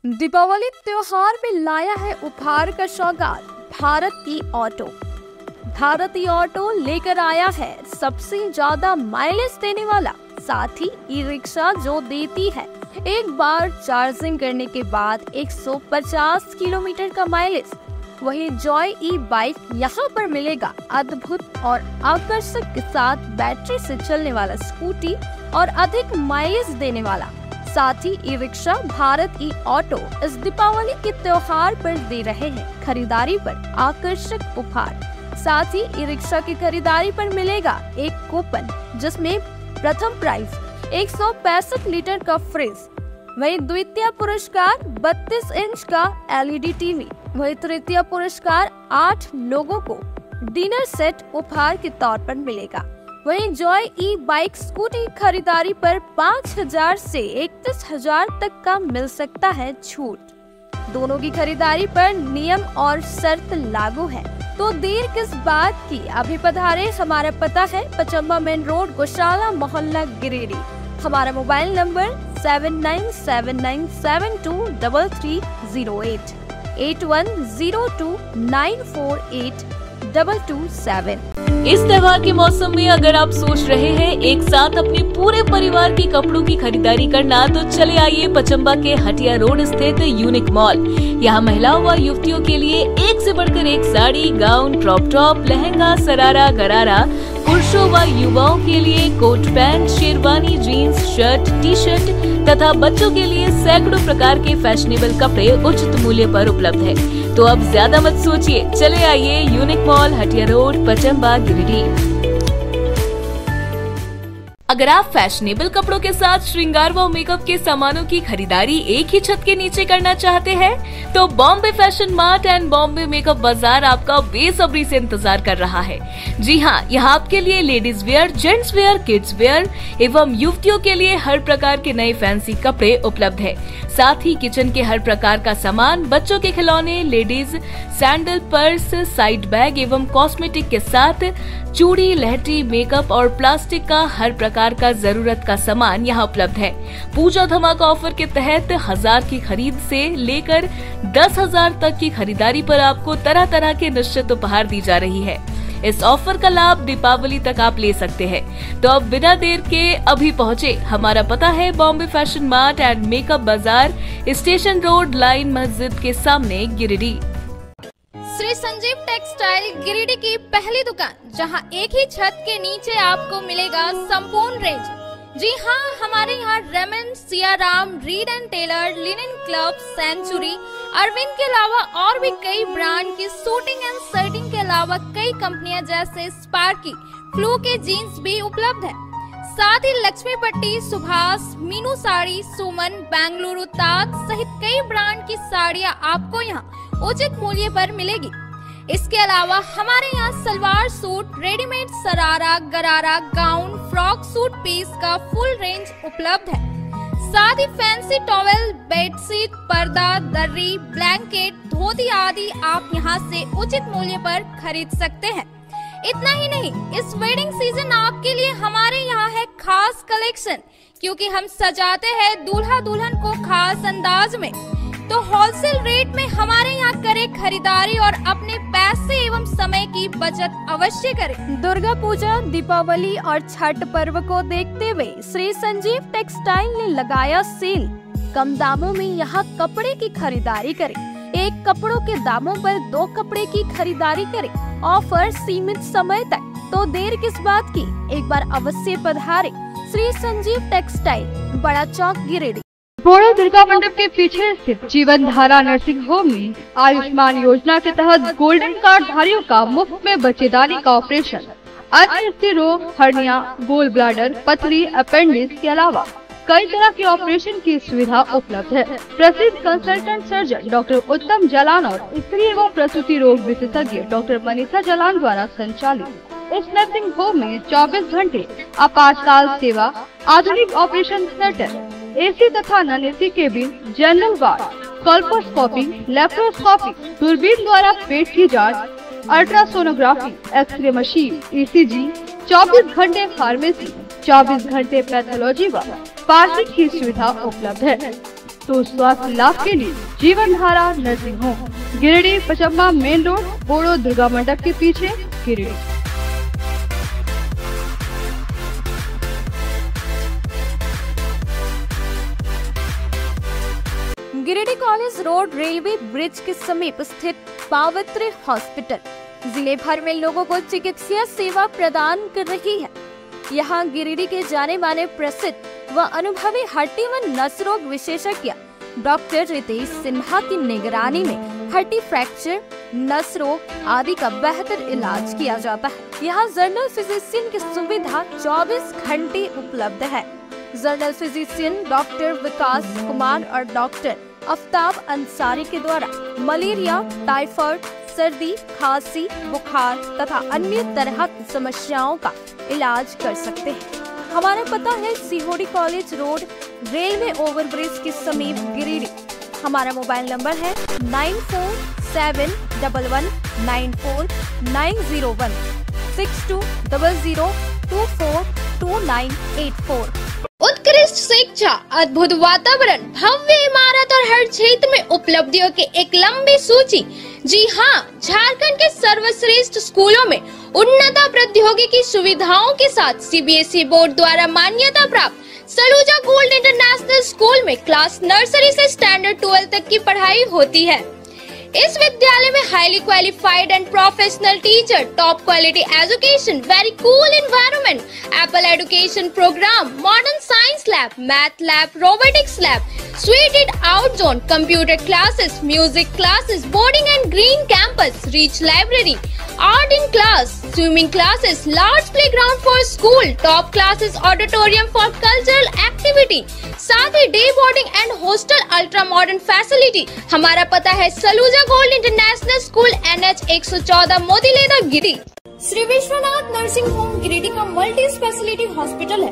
दीपावली त्योहार में लाया है उपहार का सौगात भारती ऑटो। भारती ऑटो लेकर आया है सबसे ज्यादा माइलेज देने वाला, साथ ही ई रिक्शा जो देती है एक बार चार्जिंग करने के बाद 150 किलोमीटर का माइलेज। वही जॉय ई बाइक यहाँ पर मिलेगा अद्भुत और आकर्षक के साथ बैटरी से चलने वाला स्कूटी और अधिक माइलेज देने वाला। साथ ही ई रिक्शा भारत ई ऑटो इस दीपावली के त्योहार पर दे रहे हैं खरीदारी पर आकर्षक उपहार। साथ ही ई रिक्शा की खरीदारी पर मिलेगा एक कूपन जिसमें प्रथम प्राइज 165 लीटर का फ्रिज, वही द्वितीय पुरस्कार 32 इंच का LED टीवी, वही तृतीय पुरस्कार 8 लोगों को डिनर सेट उपहार के तौर पर मिलेगा। वहीं जॉय ई बाइक स्कूटी खरीदारी पर 5,000 से 31,000 तक का मिल सकता है छूट। दोनों की खरीदारी पर नियम और शर्त लागू है, तो देर किस बात की, अभी पधारे। हमारा पता है पचम्बा मेन रोड, गौशाला मोहल्ला, गिरिडीह। हमारा मोबाइल नंबर 7979723308 8102948227। इस त्योहार के मौसम में अगर आप सोच रहे हैं एक साथ अपने पूरे परिवार के कपड़ों की खरीदारी करना, तो चले आइए पचम्बा के हटिया रोड स्थित यूनिक मॉल। यहाँ महिलाओं व युवतियों के लिए एक से बढ़कर एक sari, gown, crop top, lehenga, sharara, gharara, पुरुषों व युवाओं के लिए coat pant, sherwani, jeans, shirt, T shirt तथा बच्चों के लिए सैकड़ों प्रकार के फैशनेबल कपड़े उचित मूल्य पर उपलब्ध है। तो अब ज्यादा मत सोचिए, चले आइए unique mall, Hatia road, Pachamba, Giridih. अगर आप फैशनेबल कपड़ों के साथ श्रृंगार व मेकअप के सामानों की खरीदारी एक ही छत के नीचे करना चाहते हैं, तो Bombay fashion mart and Bombay makeup बाजार आपका बेसब्री से इंतजार कर रहा है। जी हाँ, यहाँ आपके लिए ladies wear, gents wear, kids where एवं युवतियों के लिए हर प्रकार के नए फैंसी कपड़े उपलब्ध है। साथ ही किचन के हर प्रकार का सामान, बच्चों के खिलौने, ladies sandal, purse, side bag एवं कॉस्मेटिक के साथ चूड़ी, लहठी, मेकअप और प्लास्टिक का हर प्रकार का जरूरत का सामान यहाँ उपलब्ध है। पूजा धमाका ऑफर के तहत 1000 की खरीद से लेकर 10,000 तक की खरीदारी पर आपको तरह तरह के निश्चित उपहार दी जा रही है। इस ऑफर का लाभ दीपावली तक आप ले सकते हैं। तो अब बिना देर के अभी पहुँचे। हमारा पता है Bombay fashion mart and makeup बाजार, स्टेशन रोड, लाइन मस्जिद के सामने, गिरिडीह। श्री संजीव टेक्सटाइल गिरिडीह की पहली दुकान, जहां एक ही छत के नीचे आपको मिलेगा संपूर्ण रेंज। जी हाँ, हमारे यहाँ Raymond, Siyaram, Reid and Taylor, Linen Club, Century, Arvind के अलावा और भी कई ब्रांड की सूटिंग एंड शर्टिंग के अलावा कई कंपनियां जैसे स्पार्की, फ्लू के जीन्स भी उपलब्ध है। साथ ही लक्ष्मी पट्टी, सुभाष, मीनू साड़ी, सुमन, बेंगलुरु ताज सहित कई ब्रांड की साड़ियां आपको यहाँ उचित मूल्य पर मिलेगी। इसके अलावा हमारे यहाँ सलवार सूट, रेडीमेड सरारा, गरारा, गाउन, फ्रॉक सूट पीस का फुल रेंज उपलब्ध है। साथ ही फैंसी टॉवेल, बेडशीट, पर्दा, दर्री, ब्लैंकेट, धोती आदि आप यहाँ से उचित मूल्य पर खरीद सकते हैं। इतना ही नहीं, इस वेडिंग सीजन आपके लिए हमारे यहाँ है खास कलेक्शन, क्योंकि हम सजाते हैं दूल्हा दुल्हन को खास अंदाज में। तो होलसेल रेट में हमारे यहाँ करें खरीदारी और अपने पैसे एवं समय की बचत अवश्य करें। दुर्गा पूजा, दीपावली और छठ पर्व को देखते हुए श्री संजीव टेक्सटाइल ने लगाया सेल। कम दामों में यहाँ कपड़े की खरीदारी करें। एक कपड़ों के दामों पर 2 कपड़े की खरीदारी करें। ऑफर सीमित समय तक, तो देर किस बात की, एक बार अवश्य पधारें। श्री संजीव टेक्सटाइल, बड़ा चौक, गिरिडीह। बोड़ो दुर्गा मंडप के पीछे स्थित जीवन धारा नर्सिंग होम में आयुष्मान योजना के तहत गोल्डन कार्ड धारियों का मुफ्त में बच्चेदानी का ऑपरेशन, अन्य रोग, हर्निया, गोल ब्लाडर, पथरी, अपेंडिक्स के अलावा कई तरह के ऑपरेशन की सुविधा उपलब्ध है। प्रसिद्ध कंसल्टेंट सर्जन डॉक्टर उत्तम जलान और स्त्री एवं प्रसूति रोग विशेषज्ञ डॉक्टर मनीषा जलान द्वारा संचालित इस नर्सिंग होम में 24 घंटे आपातकाल सेवा, आधुनिक ऑपरेशन थिएटर, AC तथा non AC cabin, general ward, colposcopy, laparoscopy, दूरबीन द्वारा पेट की जांच, अल्ट्रासोनोग्राफी, एक्सरे मशीन, ECG, 24 घंटे फार्मेसी, 24 घंटे पैथोलॉजी व पार्किंग की सुविधा उपलब्ध है। तो स्वास्थ्य लाभ के लिए Jeevan Dhara nursing home, Giridih, Pachamba main road, Bodo Durga Mandap के पीछे, Giridih. Giridih college road railway bridge के समीप स्थित पावित्र हॉस्पिटल जिले भर में लोगों को चिकित्सा सेवा प्रदान कर रही है। यहाँ गिरिडीह के जाने माने प्रसिद्ध व अनुभवी हड्डी व नस रोग विशेषज्ञ डॉक्टर रितेश सिन्हा की निगरानी में हड्डी फ्रैक्चर, नस रोग आदि का बेहतर इलाज किया जाता है। यहाँ जनरल फिजिशियन की सुविधा 24 घंटे उपलब्ध है। जनरल फिजिशियन डॉक्टर विकास कुमार और डॉक्टर आफ्ताब अंसारी के द्वारा मलेरिया, टाइफाइड, सर्दी, खांसी, बुखार तथा अन्य तरह की समस्याओं का इलाज कर सकते हैं। हमारा पता है सीहोडी कॉलेज रोड रेलवे ओवरब्रिज के समीप गिरिडीह। हमारा मोबाइल नंबर है 9471194901 6200242984। उत्कृष्ट शिक्षा, अद्भुत वातावरण, भव्य इमारत और हर क्षेत्र में उपलब्धियों की एक लंबी सूची। जी हाँ, झारखंड के सर्वश्रेष्ठ स्कूलों में उन्नत प्रौद्योगिकी सुविधाओं के साथ सीबीएसई बोर्ड द्वारा मान्यता प्राप्त सलूजा गोल्ड इंटरनेशनल स्कूल में क्लास नर्सरी से स्टैंडर्ड 12 तक की पढ़ाई होती है। इस विद्यालय में highly qualified and professional teacher, top quality education, very cool environment, Apple education programme, modern science lab, math lab, robotics lab, suited out zone, computer classes, music classes, boarding and green campus, rich library, art in class, swimming classes, large playground for school, top classes, auditorium for cultural activity, साथ ही day boarding and hostel ultra modern facility. हमारा पता है Saluja gold international school, NH 114 Motileda Giridih. Shri Vishwanath nursing home Giridih का multi speciality hospital है।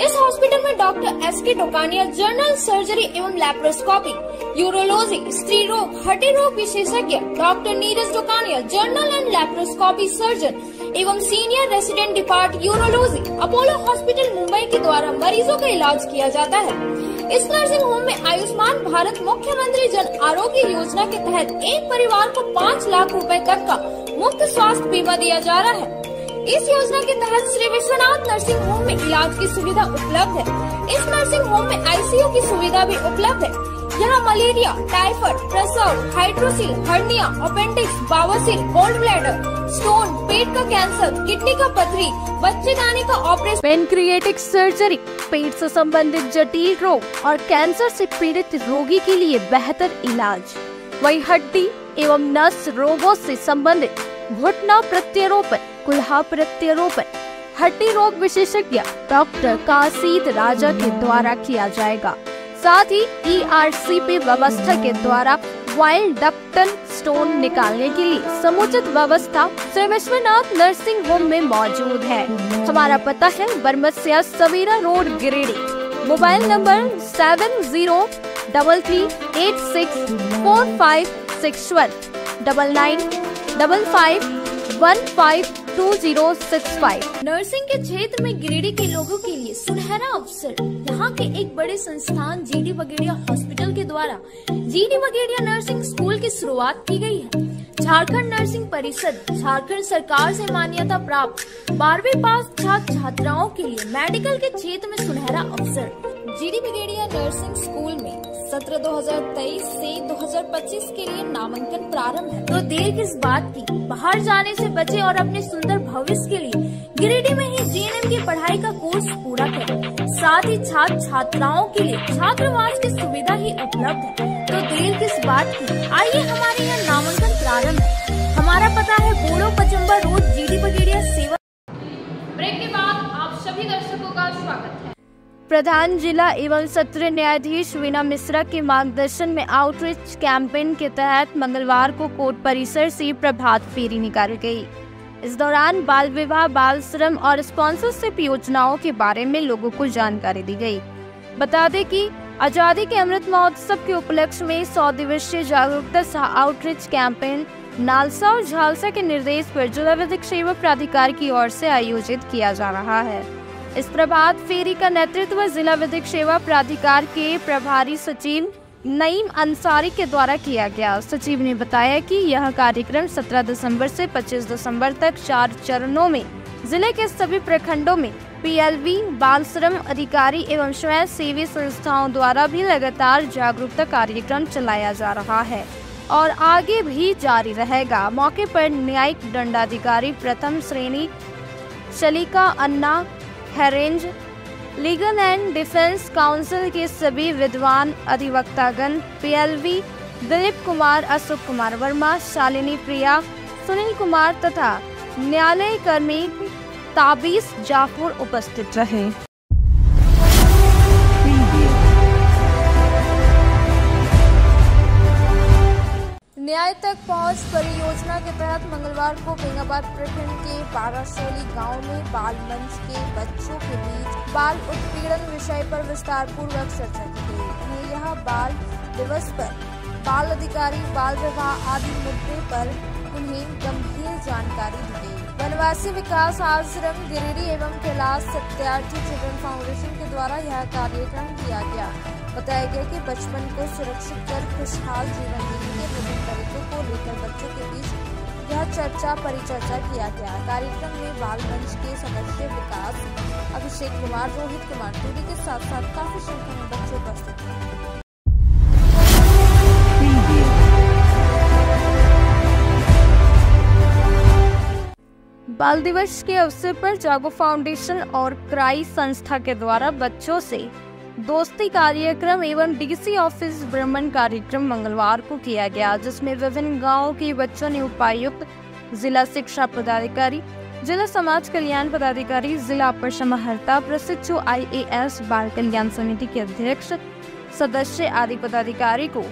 इस hospital में doctor SK Tokania general surgery एवं लैप्रोस्कोपी, यूरोलॉजी, स्त्री रोग, हड्डी रोग विशेषज्ञ, doctor Neeraj Tokania general and laparoscopy surgeon एवं senior resident depart urology, Apollo hospital Mumbai के द्वारा मरीजों का इलाज किया जाता है। इस नर्सिंग होम में आयुष्मान भारत मुख्यमंत्री जन आरोग्य योजना के तहत एक परिवार को 5 लाख रुपए तक का मुफ्त स्वास्थ्य बीमा दिया जा रहा है। इस योजना के तहत श्री विश्वनाथ नर्सिंग होम में इलाज की सुविधा उपलब्ध है। इस नर्सिंग होम में ICU की सुविधा भी उपलब्ध है। यहाँ मलेरिया, टाइफाइड, प्रसव, हाइड्रोसिल, हर्निया, अपेंडिक्स, बावसीर, गोल्ड ब्लैडर, स्टोन, पेट का कैंसर, किडनी का पथरी, बच्चेदानी का ऑपरेशन, पेनक्रिएटिक सर्जरी, पेट से संबंधित जटिल रोग और कैंसर से पीड़ित रोगी के लिए बेहतर इलाज। वही हड्डी एवं नस रोगों से संबंधित घुटना प्रत्यारोपण, कुल्हा प्रत्यारोपण, हड्डी रोग विशेषज्ञ डॉक्टर काशीद राजा के द्वारा किया जाएगा। साथ ही ERCP व्यवस्था के द्वारा वाइल्ड डक्टल स्टोन निकालने के लिए समुचित व्यवस्था श्री विश्वनाथ नर्सिंग होम में मौजूद है। हमारा पता है Baramsia Savera road Giridih. Mobile number 7000864561 9955152065। Nursing के क्षेत्र में गिरिडीह के लोगों के लिए सुनहरा अवसर। यहाँ के एक बड़े संस्थान GD बगेड़िया हॉस्पिटल के द्वारा GD बगेड़िया नर्सिंग स्कूल की शुरुआत की गई है। झारखंड नर्सिंग परिषद झारखंड सरकार से मान्यता प्राप्त 12वीं पास छात्र छात्राओं के लिए मेडिकल के क्षेत्र में सुनहरा अवसर। GD बगेड़िया नर्सिंग स्कूल में सत्र 2023 से 2025 के लिए नामांकन प्रारंभ है। तो देर किस बात की, बाहर जाने से बचे और अपने सुंदर भविष्य के लिए गिरिडीह में ही GNM की पढ़ाई का कोर्स पूरा करें। साथ ही छात्र छात्राओं के लिए छात्रावास की सुविधा ही उपलब्ध है। तो देर किस बात की, आइए हमारे यहाँ नामांकन प्रारंभ है। हमारा पता है बोड़ो पचम्बा रोड GD बगेड़िया सेवा। ब्रेक के बाद आप सभी दर्शकों का स्वागत है। प्रधान जिला एवं सत्र न्यायाधीश वीना मिश्रा के मार्गदर्शन में आउटरीच कैंपेन के तहत मंगलवार को कोर्ट परिसर से प्रभात फेरी निकाली गई। इस दौरान बाल विवाह, बाल श्रम और स्पॉन्सरशिप योजनाओं के बारे में लोगों को जानकारी दी गई। बता दें कि आजादी के अमृत महोत्सव के उपलक्ष्य में 100 दिवसीय जागरूकता सह आउटरीच कैंपेन नालसा और झालसा के निर्देश पर जिला विधिक सेवा प्राधिकार की ओर से आयोजित किया जा रहा है। इस प्रभात फेरी का नेतृत्व जिला विधिक सेवा प्राधिकार के प्रभारी सचिव नईम अंसारी के द्वारा किया गया। सचिव ने बताया कि यह कार्यक्रम 17 दिसंबर से 25 दिसंबर तक 4 चरणों में जिले के सभी प्रखंडों में PLV, बाल श्रम अधिकारी एवं स्वयं सेवी संस्थाओं द्वारा भी लगातार जागरूकता कार्यक्रम चलाया जा रहा है और आगे भी जारी रहेगा। मौके पर न्यायिक दंडाधिकारी प्रथम श्रेणी Shalika Anna Herenj, legal and defence council के सभी विद्वान अधिवक्तागण, PLV दिलीप कुमार, अशोक कुमार वर्मा, शालिनी प्रिया, सुनील कुमार तथा न्यायालय कर्मी ताबीस जाफर उपस्थित रहे। न्याय तक पहुंच परियोजना के तहत मंगलवार को बेंगाबाद प्रखंड के बाराशोली गांव में बाल मंच के बच्चों के बीच बाल उत्पीड़न विषय पर विस्तार पूर्वक चर्चा की गई। उन्हें यह बाल दिवस पर बाल अधिकारी, बाल विवाह आदि मुद्दे पर उन्हें गंभीर जानकारी दी गई। वनवासी विकास आश्रम गिरिडीह एवं कैलाश सत्यार्थी चिल्ड्रन फाउंडेशन के द्वारा यह कार्यक्रम किया गया। बताया गया कि बचपन को सुरक्षित कर खुशहाल जीवन जीने के विभिन्न तरीकों को लेकर बच्चों के बीच यह चर्चा परिचर्चा किया गया। कार्यक्रम में बाल मंच के सदस्य विकास अभिषेक कुमार, रोहित कुमार टूडी के साथ साथ काफी संख्या में बच्चे उपस्थित थे। बाल दिवस के अवसर पर जागो फाउंडेशन और क्राई संस्था के द्वारा बच्चों से दोस्ती कार्यक्रम एवं डीसी ऑफिस भ्रमण कार्यक्रम मंगलवार को किया गया, जिसमें विभिन्न गांवों के बच्चों ने उपायुक्त, जिला शिक्षा पदाधिकारी, जिला समाज कल्याण पदाधिकारी, जिला अपर समाहर्ता, प्रशिक्षु IAS बाल कल्याण समिति के अध्यक्ष, सदस्य आदि पदाधिकारी को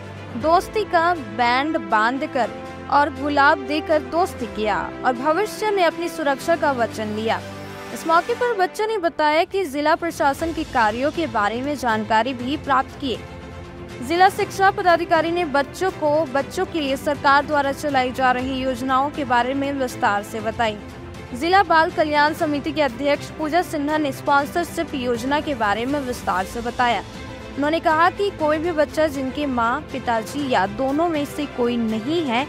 दोस्ती का बैंड बांधकर और गुलाब देकर दोस्ती किया और भविष्य में अपनी सुरक्षा का वचन लिया। इस मौके पर बच्चों ने बताया कि जिला प्रशासन के कार्यों के बारे में जानकारी भी प्राप्त किए। जिला शिक्षा पदाधिकारी ने बच्चों के लिए सरकार द्वारा चलाई जा रही योजनाओं के बारे में विस्तार से बताई। जिला बाल कल्याण समिति के अध्यक्ष पूजा सिन्हा ने स्पॉन्सरशिप योजना के बारे में विस्तार से बताया। उन्होंने कहा कि कोई भी बच्चा जिनके माँ, पिताजी या दोनों में से कोई नहीं है,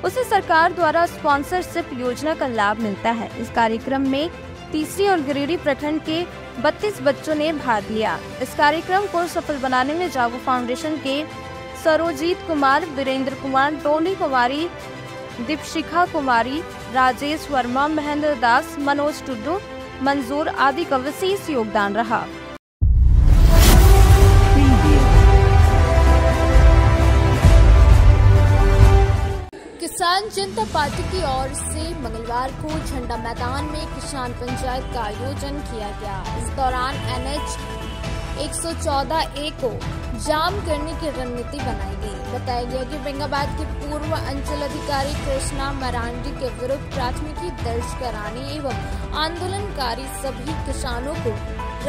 उसे सरकार द्वारा स्पॉन्सरशिप योजना का लाभ मिलता है। इस कार्यक्रम में तीसरी और गिरिडीह प्रखंड के 32 बच्चों ने भाग लिया। इस कार्यक्रम को सफल बनाने में जागो फाउंडेशन के सरोजीत कुमार, वीरेंद्र कुमार, डोली कुमारी, दीपशिखा कुमारी, राजेश वर्मा, महेंद्र दास, मनोज टुड्डू, मंजूर आदि का विशेष योगदान रहा। किसान जनता पार्टी की ओर से मंगलवार को झंडा मैदान में किसान पंचायत का आयोजन किया गया। इस दौरान NH 114A को जाम करने की रणनीति बनाई गई। बताया गया कि बेंगाबाद के पूर्व अंचल अधिकारी कृष्णा मरांडी के विरुद्ध प्राथमिकी दर्ज कराने एवं आंदोलनकारी सभी किसानों को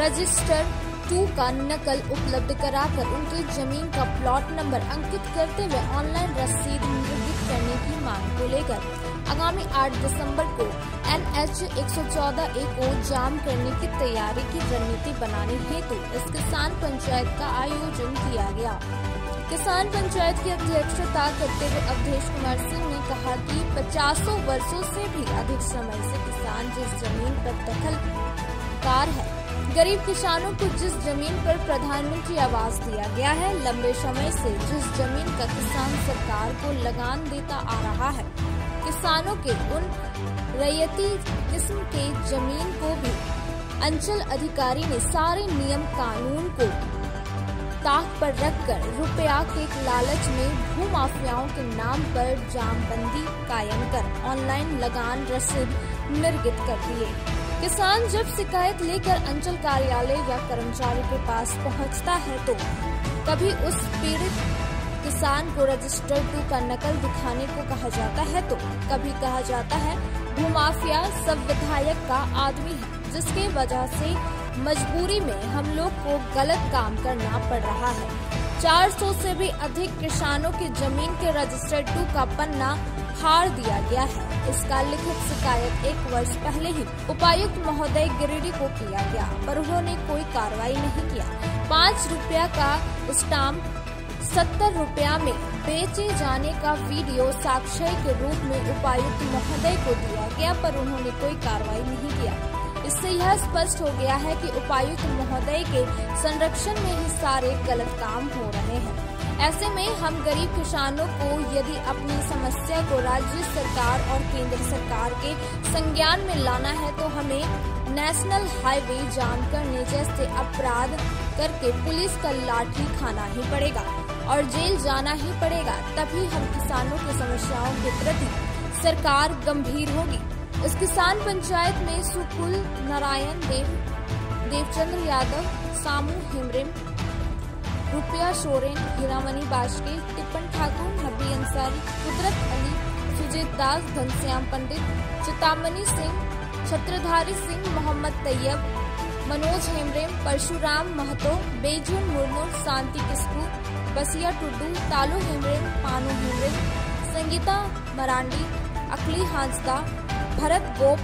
रजिस्टर 2 का नकल उपलब्ध कराकर उनकी जमीन का प्लॉट नंबर अंकित करते हुए ऑनलाइन रसीद निर्मित करने की मांग को लेकर आगामी 8 दिसंबर को NH 114A को जाम करने की तैयारी की रणनीति बनाने हेतु इस किसान पंचायत का आयोजन किया गया। किसान पंचायत की अध्यक्षता करते हुए अवधेश कुमार सिंह ने कहा कि 50 वर्षों से भी अधिक समय से किसान जिस जमीन पर दखलदार है, गरीब किसानों को जिस जमीन पर प्रधानमंत्री आवास दिया गया है, लंबे समय से जिस जमीन का किसान सरकार को लगान देता आ रहा है, किसानों के उन रैयती किस्म के जमीन को भी अंचल अधिकारी ने सारे नियम कानून को ताक पर रखकर रुपया के लालच में भूमाफियाओं के नाम पर जामबंदी कायम कर ऑनलाइन लगान रसीद निर्गत कर दिए। किसान जब शिकायत लेकर अंचल कार्यालय या कर्मचारी के पास पहुंचता है तो कभी उस पीड़ित किसान को रजिस्टर 2 का नकल दिखाने को कहा जाता है तो कभी कहा जाता है भूमाफिया सब विधायक का आदमी है, जिसके वजह से मजबूरी में हम लोग को गलत काम करना पड़ रहा है। 400 से भी अधिक किसानों की जमीन के रजिस्टर 2 का पन्ना फाड़ दिया गया है। इसका लिखित शिकायत 1 वर्ष पहले ही उपायुक्त महोदय गिरिडीह को किया गया, पर उन्होंने कोई कार्रवाई नहीं किया। 5 रुपया का स्टाम्प 70 रुपया में बेचे जाने का वीडियो साक्ष्य के रूप में उपायुक्त महोदय को दिया गया, पर उन्होंने कोई कार्रवाई नहीं किया। इससे यह स्पष्ट हो गया है कि उपायुक्त महोदय के संरक्षण में ही सारे गलत काम हो रहे हैं। ऐसे में हम गरीब किसानों को यदि अपनी समस्या को राज्य सरकार और केंद्र सरकार के संज्ञान में लाना है तो हमें नेशनल हाईवे जाम करने जैसे अपराध करके पुलिस का लाठी खाना ही पड़ेगा और जेल जाना ही पड़ेगा। तभी हम किसानों की समस्याओं के प्रति सरकार गंभीर होगी। इस किसान पंचायत में सुकुल नारायण देवचंद्र यादव, सामू हेमरेम, रुपया सोरेन, हीरामणि बाजके, टिप्पण ठाकुर, नबी अंसारी, कुदरत अली, सुजीत दास, घनश्याम पंडित, चितामणि सिंह, छत्रधारी सिंह, मोहम्मद तैयब, मनोज हेमरेम, परशुराम महतो, बेजुन मुर्मू, शांति किस्कू, बसिया टुड्डू, तालू हेमरेम, पानू हेमरेम, संगीता मरांडी, अखिली हांसदा, भरत गोप,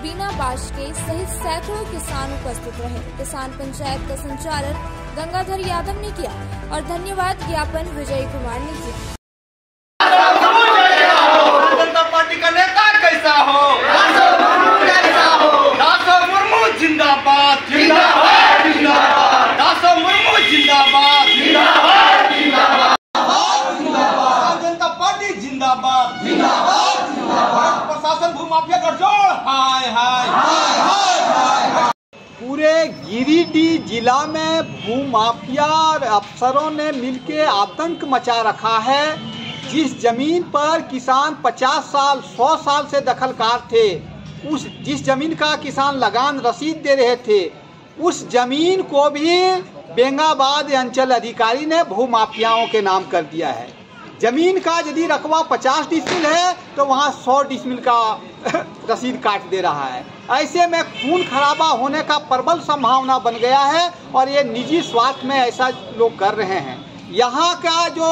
बीना बाजके सहित सैकड़ों किसान उपस्थित रहे। किसान पंचायत का संचालन गंगाधर यादव ने किया और धन्यवाद ज्ञापन विजय कुमार ने किया। जनता पार्टी का नेता कैसा हो? दासो मुर्मू जिंदाबाद, जिंदाबाद, जिंदाबाद। दासो मुर्मू जिंदाबाद, जिंदाबाद, जिंदाबाद। जनता पार्टी जिंदाबाद, जिंदाबाद, जिंदाबाद। प्रशासन भूमाफिया गठजोड़, हाय हाय हाय हाय। पूरे गिरिडीह जिला में भूमाफिया और अफसरों ने मिलकर आतंक मचा रखा है। जिस जमीन पर किसान 50 साल 100 साल से दखलकार थे, जिस जमीन का किसान लगान रसीद दे रहे थे, उस जमीन को भी बेंगाबाद अंचल अधिकारी ने भूमाफियाओं के नाम कर दिया है। जमीन का यदि रकबा 50 डिसमिल है तो वहाँ 100 डिसमिल का रसीद काट दे रहा है। ऐसे में खून खराबा होने का प्रबल संभावना बन गया है और ये निजी स्वार्थ में ऐसा लोग कर रहे हैं। यहाँ का जो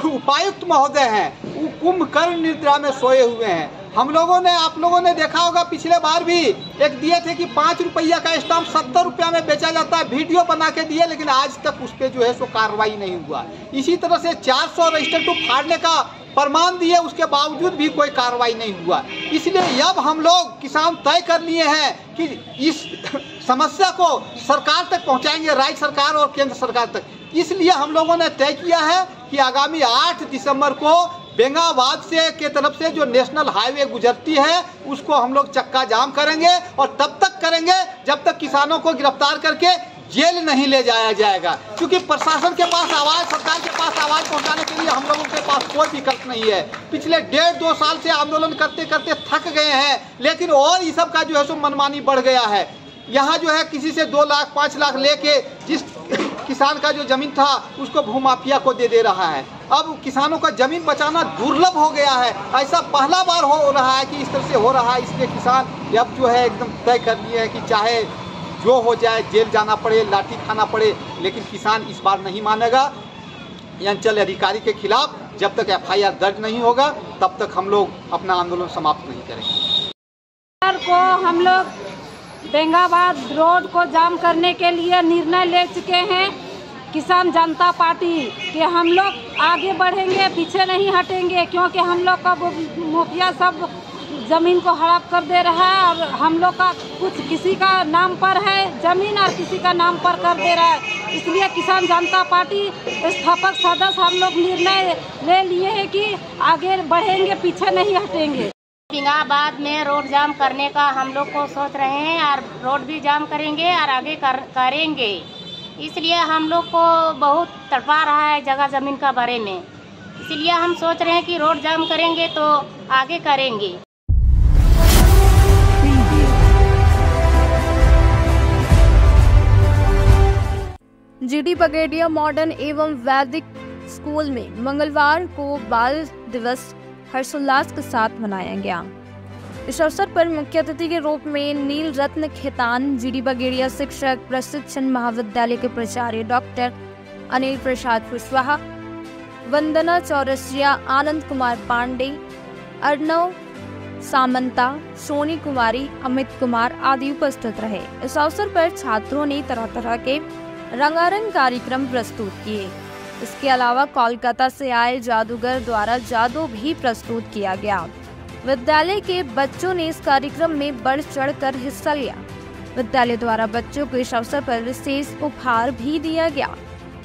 उपायुक्त महोदय हैं वो कुंभकर्ण निद्रा में सोए हुए हैं। हम लोगों ने, आप लोगों ने देखा होगा पिछले बार भी एक दिए थे कि 5 रुपया का स्टाम्प 70 रुपया में बेचा जाता है, वीडियो बना के दिए, लेकिन आज तक उस पर जो है सो कार्रवाई नहीं हुआ। इसी तरह से 400 रजिस्टर टू फाड़ने का प्रमाण दिए, उसके बावजूद भी कोई कार्रवाई नहीं हुआ। इसलिए अब हम लोग किसान तय कर लिए हैं कि इस समस्या को सरकार तक पहुंचाएंगे, राज्य सरकार और केंद्र सरकार तक। इसलिए हम लोगों ने तय किया है कि आगामी 8 दिसंबर को बेंगाबाद से के तरफ से जो नेशनल हाईवे गुजरती है उसको हम लोग चक्का जाम करेंगे और तब तक करेंगे जब तक किसानों को गिरफ्तार करके जेल नहीं ले जाया जाएगा। क्योंकि प्रशासन के पास आवाज़, सरकार के पास आवाज़ पहुंचाने के लिए हम लोगों के पास कोई विकल्प नहीं है। पिछले 1.5-2 साल से आंदोलन करते करते थक गए हैं, लेकिन और ये सब का जो है सो मनमानी बढ़ गया है। यहाँ जो है किसी से 2 लाख 5 लाख लेके जिस किसान का जो जमीन था उसको भूमाफिया को दे रहा है। अब किसानों का जमीन बचाना दुर्लभ हो गया है। ऐसा पहला बार हो रहा है कि इस तरह से हो रहा है। इसलिए किसान अब जो है एकदम तय कर लिए है कि चाहे जो हो जाए, जेल जाना पड़े, लाठी खाना पड़े, लेकिन किसान इस बार नहीं मानेगा। अंचल अधिकारी के खिलाफ जब तक FIR दर्ज नहीं होगा तब तक हम लोग अपना आंदोलन समाप्त नहीं करेंगे। को हम लोग बेंगाबाद रोड को जाम करने के लिए निर्णय ले चुके हैं। किसान जनता पार्टी के हम लोग आगे बढ़ेंगे, पीछे नहीं हटेंगे, क्योंकि हम लोग का मुखिया सब जमीन को हड़प कर दे रहा है और हम लोग का कुछ किसी का नाम पर है जमीन और किसी का नाम पर कर दे रहा है। इसलिए किसान जनता पार्टी स्थापक सदस्य हम लोग निर्णय ले लिए हैं कि आगे बढ़ेंगे, पीछे नहीं हटेंगे। बेंगाबाद में रोड जाम करने का हम लोग को सोच रहे हैं और रोड भी जाम करेंगे और आगे करेंगे। इसलिए हम लोग को बहुत तड़पा रहा है जगह ज़मीन का बारे में। इसलिए हम सोच रहे हैं कि रोड जाम करेंगे तो आगे करेंगे। GD बगेड़िया मॉडर्न एवं वैदिक स्कूल में मंगलवार को बाल दिवस हर्षोल्लास के साथ मनाया गया। इस अवसर पर मुख्य अतिथि के रूप में नील रत्न खेतान, GD बगेड़िया शिक्षक प्रशिक्षण महाविद्यालय के प्राचार्य डॉक्टर अनिल प्रसाद कुशवाहा, वंदना चौरसिया, आनंद कुमार पांडे, अर्णव सामंता, सोनी कुमारी, अमित कुमार आदि उपस्थित रहे। इस अवसर पर छात्रों ने तरह तरह के रंगारंग कार्यक्रम प्रस्तुत किए। इसके अलावा कोलकाता से आए जादूगर द्वारा जादू भी प्रस्तुत किया गया। विद्यालय के बच्चों ने इस कार्यक्रम में बढ़ चढ़कर हिस्सा लिया। विद्यालय द्वारा बच्चों को इस अवसर पर विशेष उपहार भी दिया गया।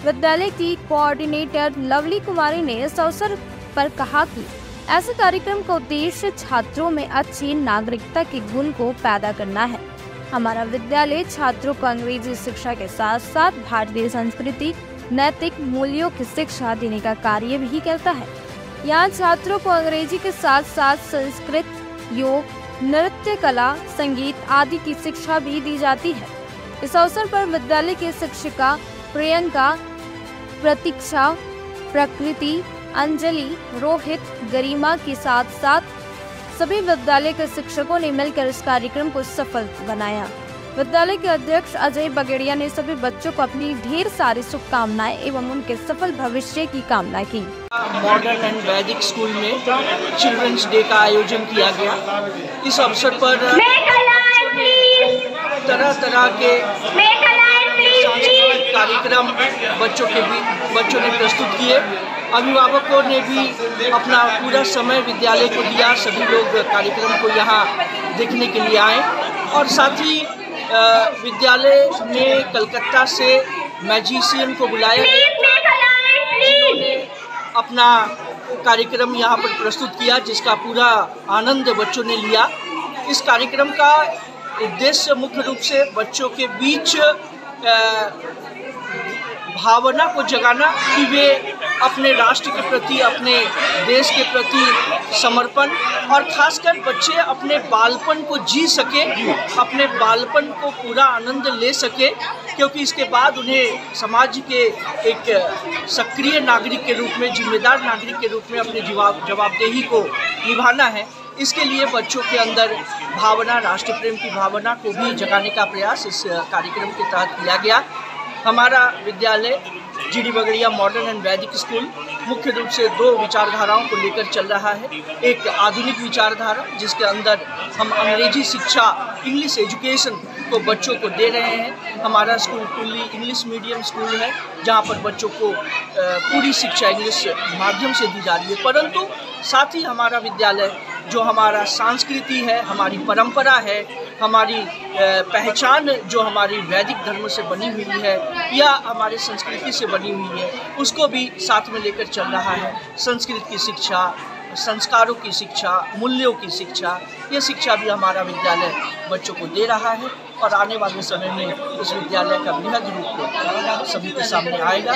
विद्यालय की कोऑर्डिनेटर लवली कुमारी ने इस अवसर पर कहा कि ऐसे कार्यक्रम का उद्देश्य छात्रों में अच्छी नागरिकता के गुण को पैदा करना है। हमारा विद्यालय छात्रों को अंग्रेजी शिक्षा के साथ साथ भारतीय संस्कृति, नैतिक मूल्यों की शिक्षा देने का कार्य भी करता है। यहाँ छात्रों को अंग्रेजी के साथ साथ संस्कृत, योग, नृत्य कला, संगीत आदि की शिक्षा भी दी जाती है। इस अवसर पर विद्यालय की शिक्षिका प्रियंका, प्रतीक्षा, प्रकृति, अंजलि, रोहित, गरिमा के साथ साथ सभी विद्यालय के शिक्षकों ने मिलकर इस कार्यक्रम को सफल बनाया। विद्यालय के अध्यक्ष अजय बगेड़िया ने सभी बच्चों को अपनी ढेर सारी शुभकामनाएं एवं उनके सफल भविष्य की कामना की। मॉडर्न एंड वैदिक स्कूल में चिल्ड्रंस डे का आयोजन किया गया। इस अवसर पर तरह तरह के सांस्कृतिक कार्यक्रम बच्चों ने प्रस्तुत किए। अभिभावकों ने भी अपना पूरा समय विद्यालय को दिया। सभी लोग कार्यक्रम को यहाँ देखने के लिए आए और साथ ही विद्यालय में कलकत्ता से मैजिशियन को बुलाया गया, जिन्होंने अपना कार्यक्रम यहाँ पर प्रस्तुत किया, जिसका पूरा आनंद बच्चों ने लिया। इस कार्यक्रम का उद्देश्य मुख्य रूप से बच्चों के बीच भावना को जगाना कि वे अपने राष्ट्र के प्रति, अपने देश के प्रति समर्पण और खासकर बच्चे अपने बालपन को जी सके, अपने बालपन को पूरा आनंद ले सके, क्योंकि इसके बाद उन्हें समाज के एक सक्रिय नागरिक के रूप में, जिम्मेदार नागरिक के रूप में अपनी जवाबदेही को निभाना है। इसके लिए बच्चों के अंदर भावना, राष्ट्र प्रेम की भावना को भी जगाने का प्रयास इस कार्यक्रम के तहत किया गया। हमारा विद्यालय जीडी बगड़िया मॉडर्न एंड वैदिक स्कूल मुख्य रूप से दो विचारधाराओं को लेकर चल रहा है। एक आधुनिक विचारधारा जिसके अंदर हम अंग्रेजी शिक्षा, इंग्लिश एजुकेशन को बच्चों को दे रहे हैं। हमारा school fully English medium school है, जहां पर बच्चों को पूरी शिक्षा इंग्लिश माध्यम से दी जा रही है। परंतु साथ ही हमारा विद्यालय जो हमारा संस्कृति है, हमारी परंपरा है, हमारी पहचान जो हमारी वैदिक धर्म से बनी हुई है या हमारे संस्कृति से बनी हुई है, उसको भी साथ में लेकर चल रहा है। संस्कृत की शिक्षा, संस्कारों की शिक्षा, मूल्यों की शिक्षा, ये शिक्षा भी हमारा विद्यालय बच्चों को दे रहा है और आने वाले समय में इस विद्यालय का बृहद रूप सभी के सामने आएगा।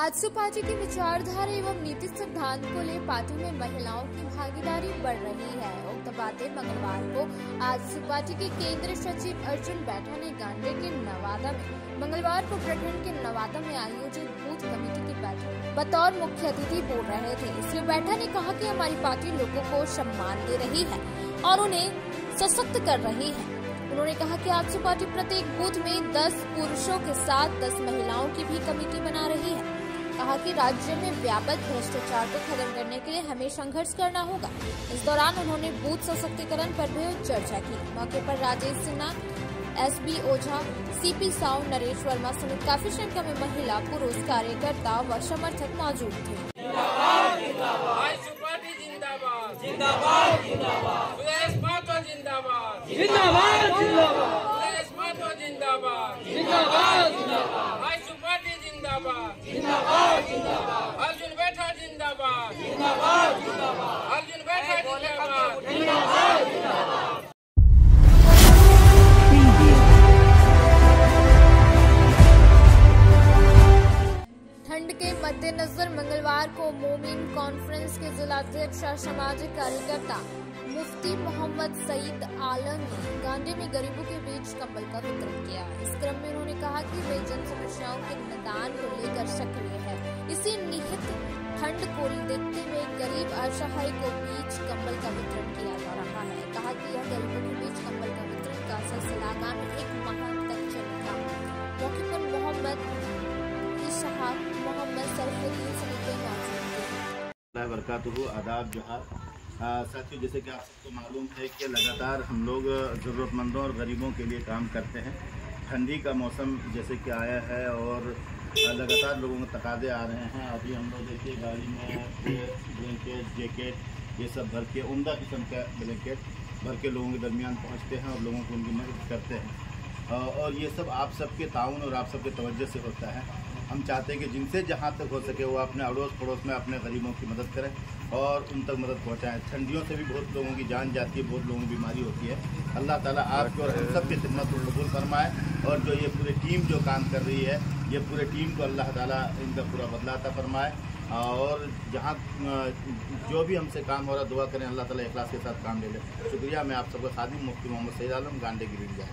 आजसू पार्टी की विचारधारा एवं नीति सिद्धांत को ले पार्टी में महिलाओं की भागीदारी बढ़ रही है। उक्त बातें मंगलवार को आजसू पार्टी के केंद्रीय सचिव अर्जुन बैठा ने गांधी के नवादा में मंगलवार को प्रखंड के नवादा में आयोजित बूथ कमेटी की बैठक बतौर मुख्य अतिथि बोल रहे थे। श्री बैठा ने कहा कि हमारी पार्टी लोगों को सम्मान दे रही है और उन्हें सशक्त कर रही है। उन्होंने कहा कि आजसू पार्टी प्रत्येक बूथ में 10 पुरुषों के साथ 10 महिलाओं की भी कमेटी बना रही है। कहा कि राज्य में व्यापक भ्रष्टाचार को खत्म करने के लिए हमें संघर्ष करना होगा। इस दौरान उन्होंने बूथ सशक्तिकरण पर भी चर्चा की। मौके पर राजेश सिन्हा, SB ओझा, CP साउ, नरेश वर्मा समेत काफी संख्या में महिला, पुरुष, कार्यकर्ता व समर्थक मौजूद थे। जिंदाबाद जिंदाबाद सुदेश महतो जिंदाबाद जिंदाबाद जिंदाबाद सुदेश महतो जिंदाबाद जिंदाबाद जिंदाबाद आइसू पार्टी जिंदाबाद जिंदाबाद जिंदाबाद अर्जुन बैठा जिंदाबाद जिंदाबाद जिंदाबाद अर्जुन बैठा जिंदाबाद जिंदाबाद जिंदाबाद। ठंड के मद्देनजर मंगलवार को मोमिन कॉन्फ्रेंस के जिलाध्यक्ष और सामाजिक कार्यकर्ता मुफ्ती मोहम्मद सईद आलम ने गांधी में गरीबों के बीच कंबल का वितरण किया। इस क्रम में उन्होंने कहा कि वे जन समस्याओं के निदान को लेकर सक्रिय है। इसी निहित ठंड को देखते हुए गरीब असहाय को बीच कंबल का वितरण किया जा रहा है। कहा कि यह गरीबों के बीच कंबल का वितरण का सिलसिला आगामी 1 माह तक चलेगा। मौके पर मोहम्मद आदाब जोहार। साथियों, जैसे कि आप सबको मालूम है कि लगातार हम लोग ज़रूरतमंदों और गरीबों के लिए काम करते हैं। ठंडी का मौसम जैसे कि आया है और लगातार लोगों को तकाज़े आ रहे हैं। अभी हम लोग देखिए गाड़ी में ब्लैंकेट जैकेट ये सब भर के उम्दा किस्म का ब्लैंकेट भर के लोगों के दरमियान पहुँचते हैं और लोगों को उनकी मदद करते हैं। और ये सब आप सबके ताउन और आप सबके तवज्जो से होता है। हम चाहते हैं कि जिनसे जहाँ तक हो सके वो अपने अड़ोस पड़ोस में अपने गरीबों की मदद करें और उन तक मदद पहुँचाएँ। ठंडियों से भी बहुत लोगों की जान जाती है, बहुत लोगों की बीमारी होती है। अल्लाह ताला आपको और हम सब की खिदमत को कबूल फरमाए और जो ये पूरी टीम जो काम कर रही है, ये पूरे टीम को अल्लाह ताला इनका पूरा बदला अता फरमाए। और जहाँ जो भी हमसे काम हो रहा दुआ करें, अल्लाह ताला इखलास के साथ काम ले ले। शुक्रिया। मैं आप सबका खादिम मुफ्ती मोहम्मद सईद आलम, गांधी गिरिडीह।